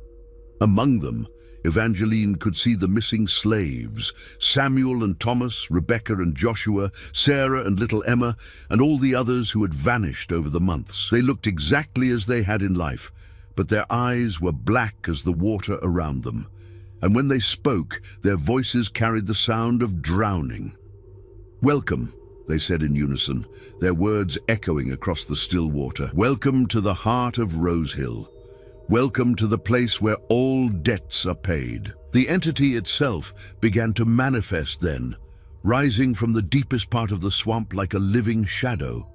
Among them, Evangeline could see the missing slaves, Samuel and Thomas, Rebecca and Joshua, Sarah and little Emma, and all the others who had vanished over the months. They looked exactly as they had in life, but their eyes were black as the water around them. And when they spoke, their voices carried the sound of drowning. "Welcome," they said in unison, their words echoing across the still water. "Welcome to the heart of Rosehill. Welcome to the place where all debts are paid." The entity itself began to manifest then, rising from the deepest part of the swamp like a living shadow.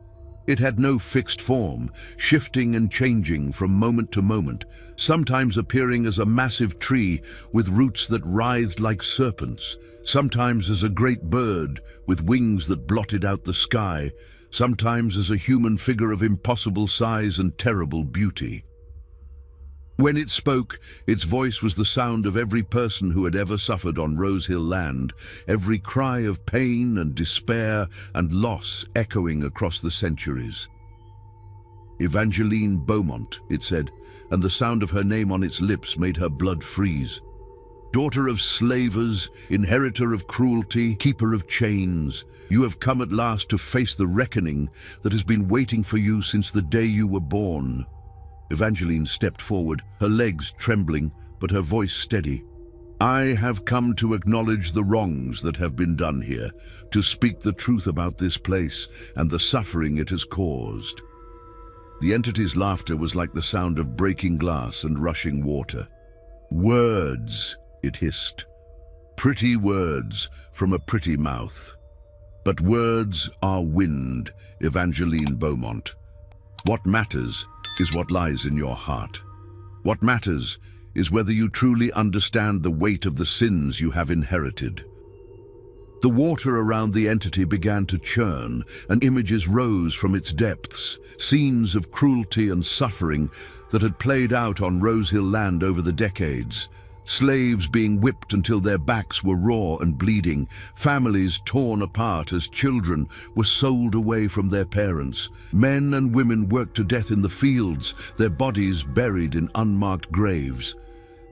It had no fixed form, shifting and changing from moment to moment, sometimes appearing as a massive tree with roots that writhed like serpents, sometimes as a great bird with wings that blotted out the sky, sometimes as a human figure of impossible size and terrible beauty. When it spoke, its voice was the sound of every person who had ever suffered on Rosehill land, every cry of pain and despair and loss echoing across the centuries. "Evangeline Beaumont," it said, and the sound of her name on its lips made her blood freeze. "Daughter of slavers, inheritor of cruelty, keeper of chains, you have come at last to face the reckoning that has been waiting for you since the day you were born." Evangeline stepped forward, her legs trembling, but her voice steady. "I have come to acknowledge the wrongs that have been done here, to speak the truth about this place and the suffering it has caused." The entity's laughter was like the sound of breaking glass and rushing water. "Words," it hissed. "Pretty words from a pretty mouth. But words are wind, Evangeline Beaumont. What matters is what lies in your heart. What matters is whether you truly understand the weight of the sins you have inherited." The water around the entity began to churn, and images rose from its depths, scenes of cruelty and suffering that had played out on Rosehill land over the decades. Slaves being whipped until their backs were raw and bleeding, families torn apart as children were sold away from their parents, men and women worked to death in the fields, their bodies buried in unmarked graves.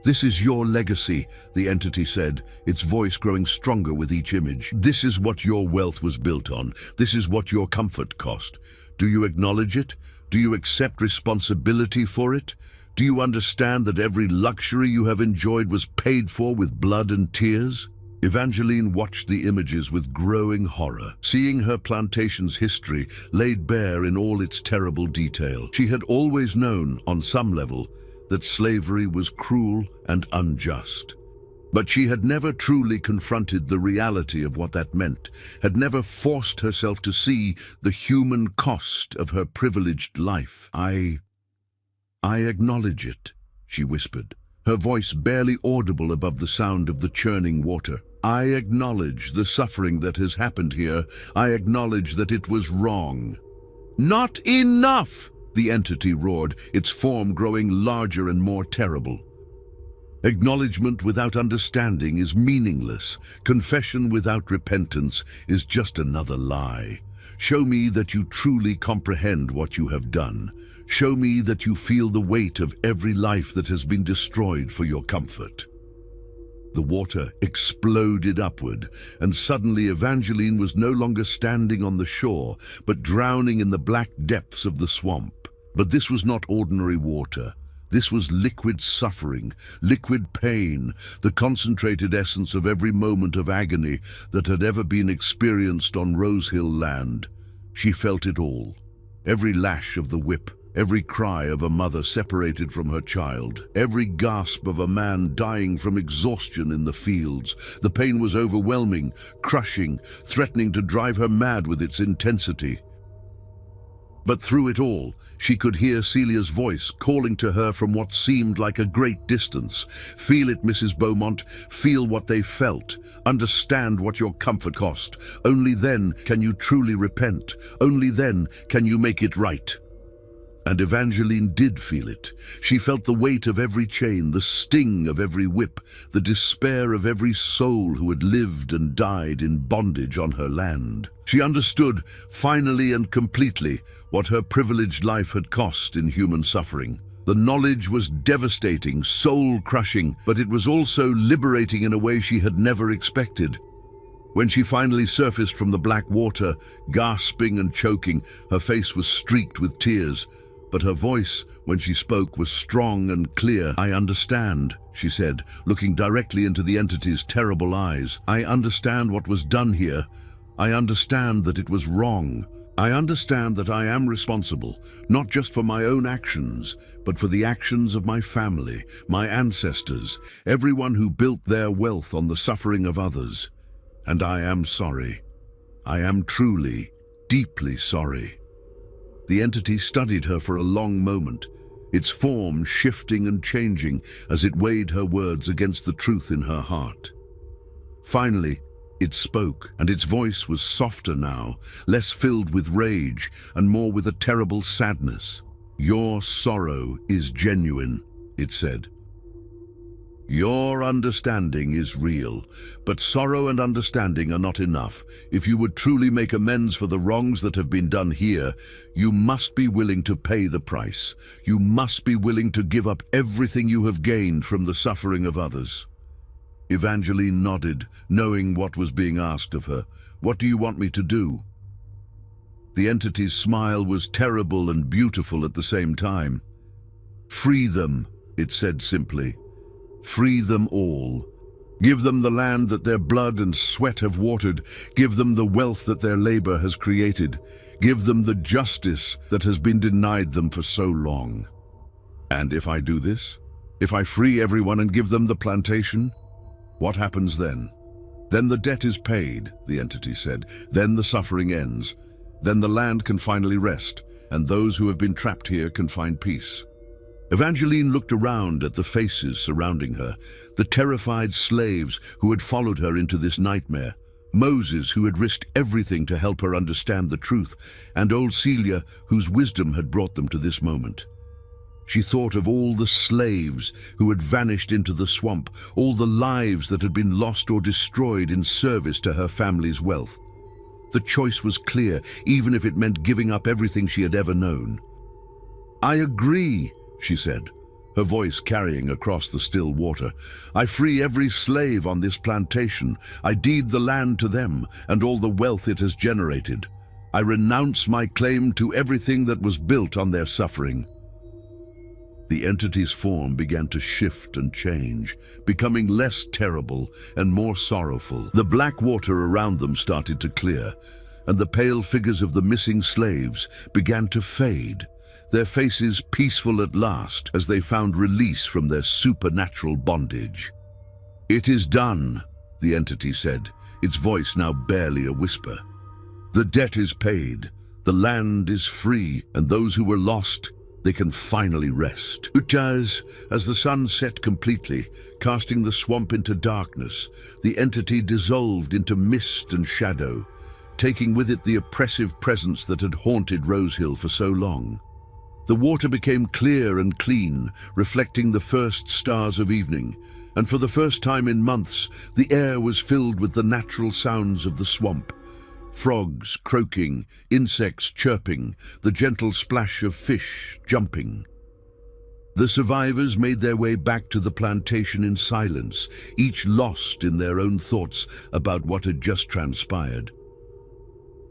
"This is your legacy," the entity said, its voice growing stronger with each image. "This is what your wealth was built on. This is what your comfort cost. Do you acknowledge it? Do you accept responsibility for it? Do you understand that every luxury you have enjoyed was paid for with blood and tears?" Evangeline watched the images with growing horror, seeing her plantation's history laid bare in all its terrible detail. She had always known, on some level, that slavery was cruel and unjust. But she had never truly confronted the reality of what that meant, had never forced herself to see the human cost of her privileged life. I acknowledge it," she whispered, her voice barely audible above the sound of the churning water. "I acknowledge the suffering that has happened here. I acknowledge that it was wrong." "Not enough!" the entity roared, its form growing larger and more terrible. "Acknowledgement without understanding is meaningless. Confession without repentance is just another lie. Show me that you truly comprehend what you have done. Show me that you feel the weight of every life that has been destroyed for your comfort." The water exploded upward, and suddenly Evangeline was no longer standing on the shore, but drowning in the black depths of the swamp. But this was not ordinary water. This was liquid suffering, liquid pain, the concentrated essence of every moment of agony that had ever been experienced on Rosehill land. She felt it all. Every lash of the whip, every cry of a mother separated from her child, every gasp of a man dying from exhaustion in the fields. The pain was overwhelming, crushing, threatening to drive her mad with its intensity. But through it all, she could hear Celia's voice calling to her from what seemed like a great distance. Feel it, Mrs. Beaumont. Feel what they felt. Understand what your comfort cost. Only then can you truly repent. Only then can you make it right. And Evangeline did feel it. She felt the weight of every chain, the sting of every whip, the despair of every soul who had lived and died in bondage on her land. She understood, finally and completely, what her privileged life had cost in human suffering. The knowledge was devastating, soul-crushing, but it was also liberating in a way she had never expected. When she finally surfaced from the black water, gasping and choking, her face was streaked with tears. But her voice, when she spoke, was strong and clear. "I understand," she said, looking directly into the entity's terrible eyes. "I understand what was done here. I understand that it was wrong. I understand that I am responsible, not just for my own actions, but for the actions of my family, my ancestors, everyone who built their wealth on the suffering of others. And I am sorry. I am truly, deeply sorry." The entity studied her for a long moment, its form shifting and changing as it weighed her words against the truth in her heart. Finally, it spoke, and its voice was softer now, less filled with rage and more with a terrible sadness. "Your sorrow is genuine," it said. "Your understanding is real, but sorrow and understanding are not enough. If you would truly make amends for the wrongs that have been done here, you must be willing to pay the price. You must be willing to give up everything you have gained from the suffering of others." Evangeline nodded, knowing what was being asked of her. "What do you want me to do?" The entity's smile was terrible and beautiful at the same time. "Free them," it said simply. "Free them all. Give them the land that their blood and sweat have watered. Give them the wealth that their labor has created. Give them the justice that has been denied them for so long." "And if I do this? If I free everyone and give them the plantation? What happens then?" "Then the debt is paid," the entity said. "Then the suffering ends. Then the land can finally rest, and those who have been trapped here can find peace." Evangeline looked around at the faces surrounding her, the terrified slaves who had followed her into this nightmare, Moses, who had risked everything to help her understand the truth, and old Celia, whose wisdom had brought them to this moment. She thought of all the slaves who had vanished into the swamp, all the lives that had been lost or destroyed in service to her family's wealth. The choice was clear, even if it meant giving up everything she had ever known. "I agree," she said, her voice carrying across the still water. "I free every slave on this plantation. I deed the land to them and all the wealth it has generated. I renounce my claim to everything that was built on their suffering." The entity's form began to shift and change, becoming less terrible and more sorrowful. The black water around them started to clear, and the pale figures of the missing slaves began to fade, their faces peaceful at last as they found release from their supernatural bondage. "It is done," the entity said, its voice now barely a whisper. "The debt is paid, the land is free, and those who were lost, they can finally rest." As the sun set completely, casting the swamp into darkness, the entity dissolved into mist and shadow, taking with it the oppressive presence that had haunted Rosehill for so long. The water became clear and clean, reflecting the first stars of evening, and for the first time in months, the air was filled with the natural sounds of the swamp. Frogs croaking, insects chirping, the gentle splash of fish jumping. The survivors made their way back to the plantation in silence, each lost in their own thoughts about what had just transpired.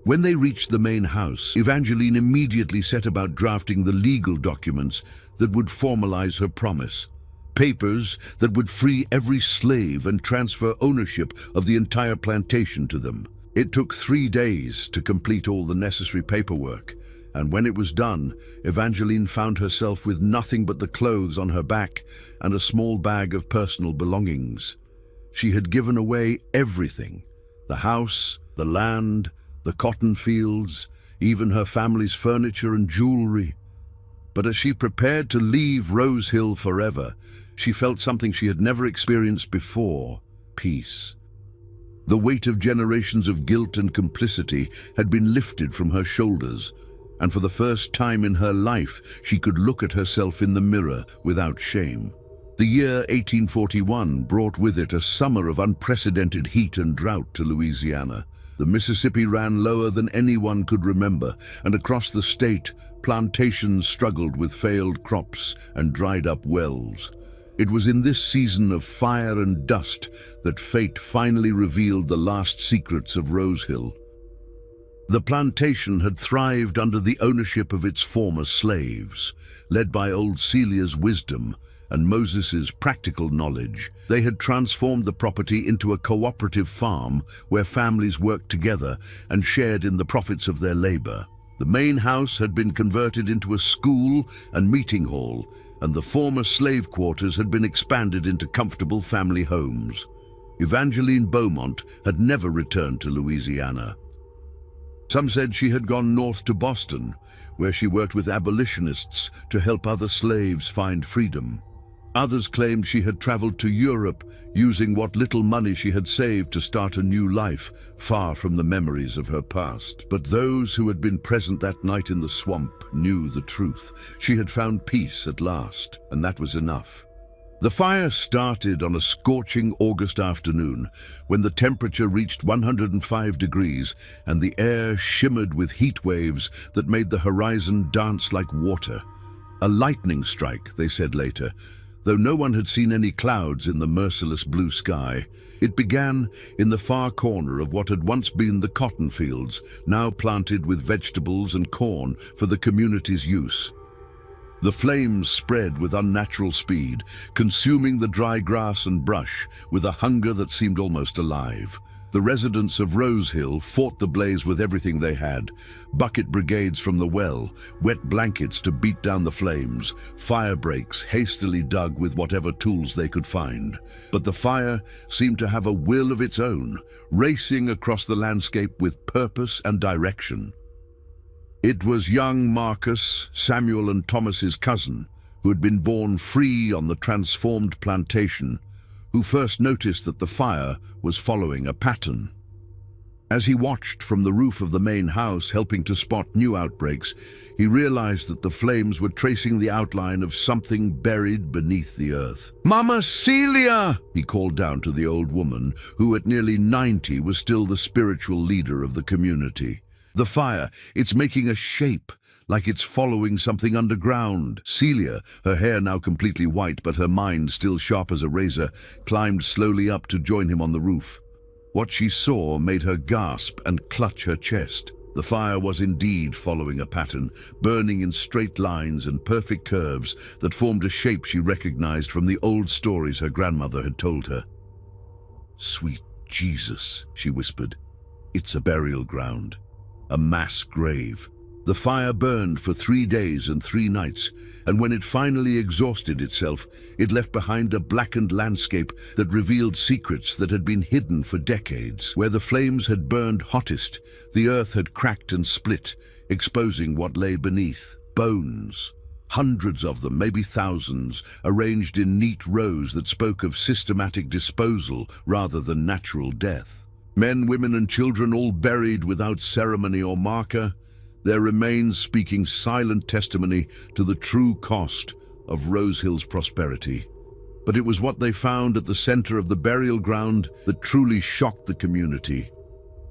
When they reached the main house, Evangeline immediately set about drafting the legal documents that would formalize her promise. Papers that would free every slave and transfer ownership of the entire plantation to them. It took 3 days to complete all the necessary paperwork, and when it was done, Evangeline found herself with nothing but the clothes on her back and a small bag of personal belongings. She had given away everything: the house, the land, the cotton fields, even her family's furniture and jewelry. But as she prepared to leave Rose Hill forever, she felt something she had never experienced before: peace. The weight of generations of guilt and complicity had been lifted from her shoulders, and for the first time in her life, she could look at herself in the mirror without shame. The year 1841 brought with it a summer of unprecedented heat and drought to Louisiana. The Mississippi ran lower than anyone could remember, and across the state, plantations struggled with failed crops and dried-up wells. It was in this season of fire and dust that fate finally revealed the last secrets of Rose Hill. The plantation had thrived under the ownership of its former slaves. Led by old Celia's wisdom and Moses's practical knowledge, they had transformed the property into a cooperative farm where families worked together and shared in the profits of their labor. The main house had been converted into a school and meeting hall, and the former slave quarters had been expanded into comfortable family homes. Evangeline Beaumont had never returned to Louisiana. Some said she had gone north to Boston, where she worked with abolitionists to help other slaves find freedom. Others claimed she had traveled to Europe, using what little money she had saved to start a new life, far from the memories of her past. But those who had been present that night in the swamp knew the truth. She had found peace at last, and that was enough. The fire started on a scorching August afternoon, when the temperature reached 105 degrees and the air shimmered with heat waves that made the horizon dance like water. A lightning strike, they said later, though no one had seen any clouds in the merciless blue sky. It began in the far corner of what had once been the cotton fields, now planted with vegetables and corn for the community's use. The flames spread with unnatural speed, consuming the dry grass and brush with a hunger that seemed almost alive. The residents of Rose Hill fought the blaze with everything they had: bucket brigades from the well, wet blankets to beat down the flames, fire breaks hastily dug with whatever tools they could find. But the fire seemed to have a will of its own, racing across the landscape with purpose and direction. It was young Marcus, Samuel and Thomas's cousin, who had been born free on the transformed plantation, who first noticed that the fire was following a pattern. As he watched from the roof of the main house, helping to spot new outbreaks, he realized that the flames were tracing the outline of something buried beneath the earth. "Mama Celia!" he called down to the old woman, who at nearly 90 was still the spiritual leader of the community. "The fire, it's making a shape, like it's following something underground." Celia, her hair now completely white but her mind still sharp as a razor, climbed slowly up to join him on the roof. What she saw made her gasp and clutch her chest. The fire was indeed following a pattern, burning in straight lines and perfect curves that formed a shape she recognized from the old stories her grandmother had told her. "Sweet Jesus," she whispered. "It's a burial ground. A mass grave." The fire burned for 3 days and 3 nights, and when it finally exhausted itself, it left behind a blackened landscape that revealed secrets that had been hidden for decades. Where the flames had burned hottest, the earth had cracked and split, exposing what lay beneath. Bones. Hundreds of them, maybe thousands, arranged in neat rows that spoke of systematic disposal rather than natural death. Men, women and children all buried without ceremony or marker, their remains speaking silent testimony to the true cost of Rose Hill's prosperity. But it was what they found at the center of the burial ground that truly shocked the community.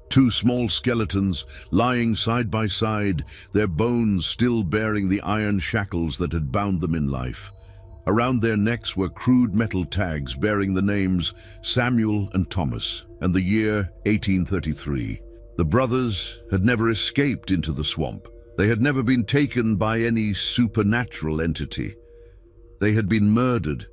2 small skeletons lying side by side, their bones still bearing the iron shackles that had bound them in life. Around their necks were crude metal tags bearing the names Samuel and Thomas, and the year 1833. The brothers had never escaped into the swamp. They had never been taken by any supernatural entity. They had been murdered,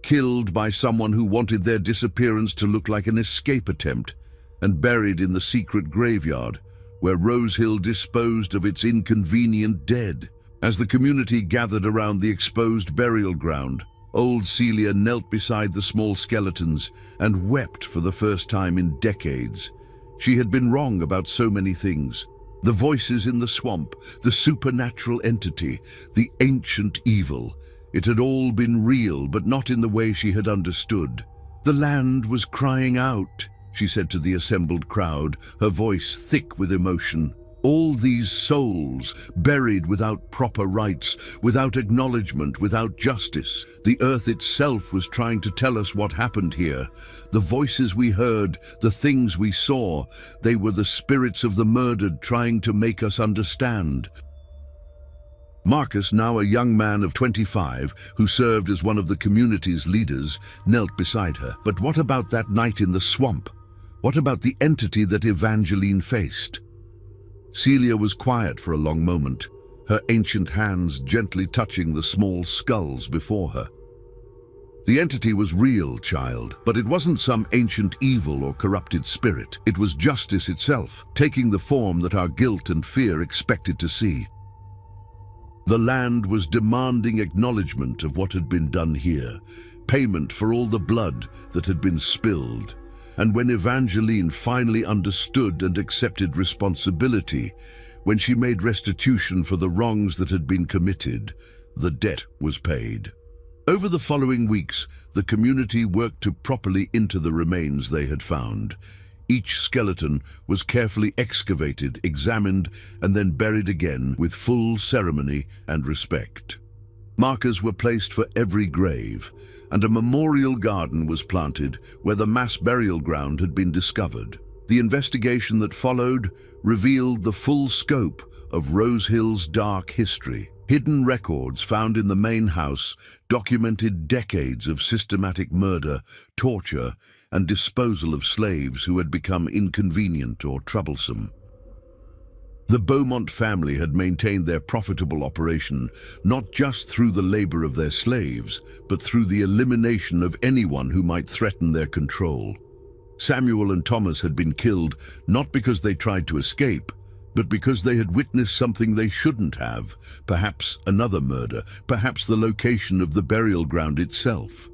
killed by someone who wanted their disappearance to look like an escape attempt, and buried in the secret graveyard where Rosehill disposed of its inconvenient dead. As the community gathered around the exposed burial ground, old Celia knelt beside the small skeletons and wept for the first time in decades. She had been wrong about so many things. The voices in the swamp, the supernatural entity, the ancient evil. It had all been real, but not in the way she had understood. The land was crying out, she said to the assembled crowd, her voice thick with emotion. All these souls, buried without proper rites, without acknowledgement, without justice. The earth itself was trying to tell us what happened here. The voices we heard, the things we saw, they were the spirits of the murdered trying to make us understand. Marcus, now a young man of 25, who served as one of the community's leaders, knelt beside her. But what about that night in the swamp? What about the entity that Evangeline faced? Celia was quiet for a long moment, her ancient hands gently touching the small skulls before her. The entity was real, child, but it wasn't some ancient evil or corrupted spirit. It was justice itself, taking the form that our guilt and fear expected to see. The land was demanding acknowledgement of what had been done here, payment for all the blood that had been spilled. And when Evangeline finally understood and accepted responsibility, when she made restitution for the wrongs that had been committed, the debt was paid. Over the following weeks, the community worked to properly inter the remains they had found. Each skeleton was carefully excavated, examined, and then buried again with full ceremony and respect. Markers were placed for every grave, and a memorial garden was planted where the mass burial ground had been discovered. The investigation that followed revealed the full scope of Rosehill's dark history. Hidden records found in the main house documented decades of systematic murder, torture, and disposal of slaves who had become inconvenient or troublesome. The Beaumont family had maintained their profitable operation not just through the labor of their slaves, but through the elimination of anyone who might threaten their control. Samuel and Thomas had been killed not because they tried to escape, but because they had witnessed something they shouldn't have, perhaps another murder, perhaps the location of the burial ground itself.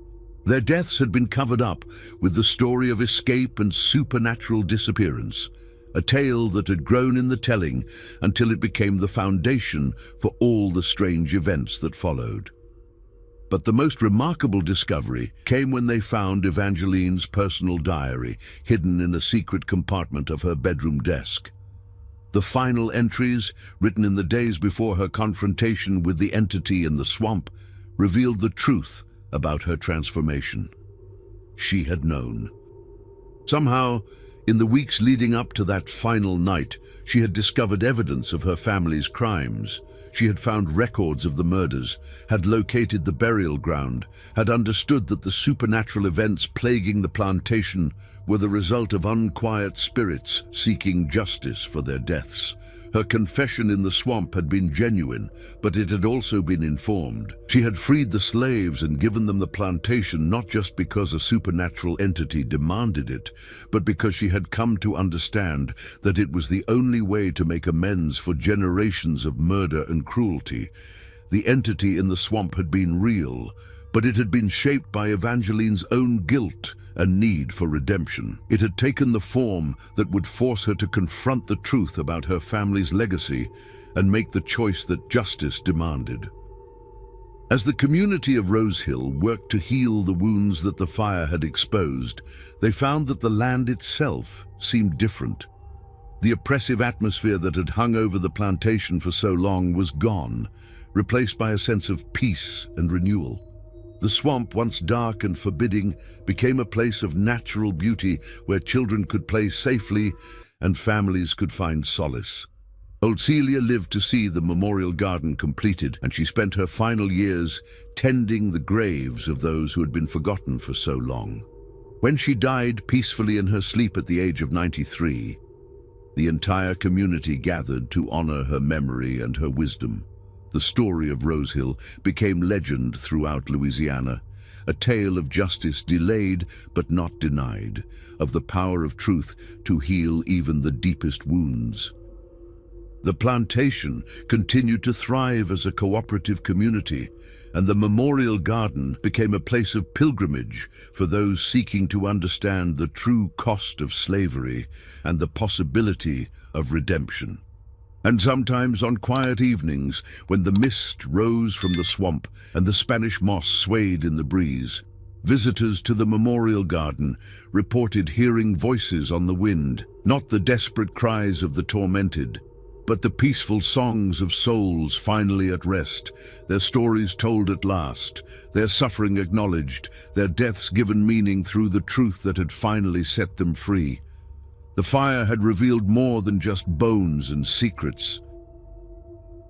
Their deaths had been covered up with the story of escape and supernatural disappearance, a tale that had grown in the telling until it became the foundation for all the strange events that followed. But the most remarkable discovery came when they found Evangeline's personal diary hidden in a secret compartment of her bedroom desk. The final entries, written in the days before her confrontation with the entity in the swamp, revealed the truth about her transformation. She had known. Somehow, in the weeks leading up to that final night, she had discovered evidence of her family's crimes. She had found records of the murders, had located the burial ground, had understood that the supernatural events plaguing the plantation were the result of unquiet spirits seeking justice for their deaths. Her confession in the swamp had been genuine, but it had also been informed. She had freed the slaves and given them the plantation not just because a supernatural entity demanded it, but because she had come to understand that it was the only way to make amends for generations of murder and cruelty. The entity in the swamp had been real, but it had been shaped by Evangeline's own guilt and need for redemption. It had taken the form that would force her to confront the truth about her family's legacy and make the choice that justice demanded. As the community of Rosehill worked to heal the wounds that the fire had exposed, they found that the land itself seemed different. The oppressive atmosphere that had hung over the plantation for so long was gone, replaced by a sense of peace and renewal. The swamp, once dark and forbidding, became a place of natural beauty where children could play safely and families could find solace. Old Celia lived to see the memorial garden completed, and she spent her final years tending the graves of those who had been forgotten for so long. When she died peacefully in her sleep at the age of 93, the entire community gathered to honor her memory and her wisdom. The story of Rosehill became legend throughout Louisiana, a tale of justice delayed but not denied, of the power of truth to heal even the deepest wounds. The plantation continued to thrive as a cooperative community, and the memorial garden became a place of pilgrimage for those seeking to understand the true cost of slavery and the possibility of redemption. And sometimes on quiet evenings, when the mist rose from the swamp and the Spanish moss swayed in the breeze, visitors to the memorial garden reported hearing voices on the wind, not the desperate cries of the tormented, but the peaceful songs of souls finally at rest, their stories told at last, their suffering acknowledged, their deaths given meaning through the truth that had finally set them free. The fire had revealed more than just bones and secrets.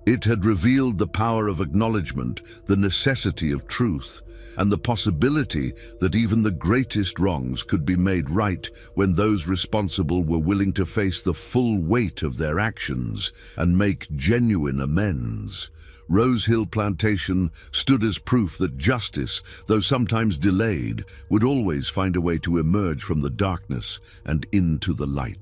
It had revealed the power of acknowledgement, the necessity of truth, and the possibility that even the greatest wrongs could be made right when those responsible were willing to face the full weight of their actions and make genuine amends. Rosehill Plantation stood as proof that justice, though sometimes delayed, would always find a way to emerge from the darkness and into the light.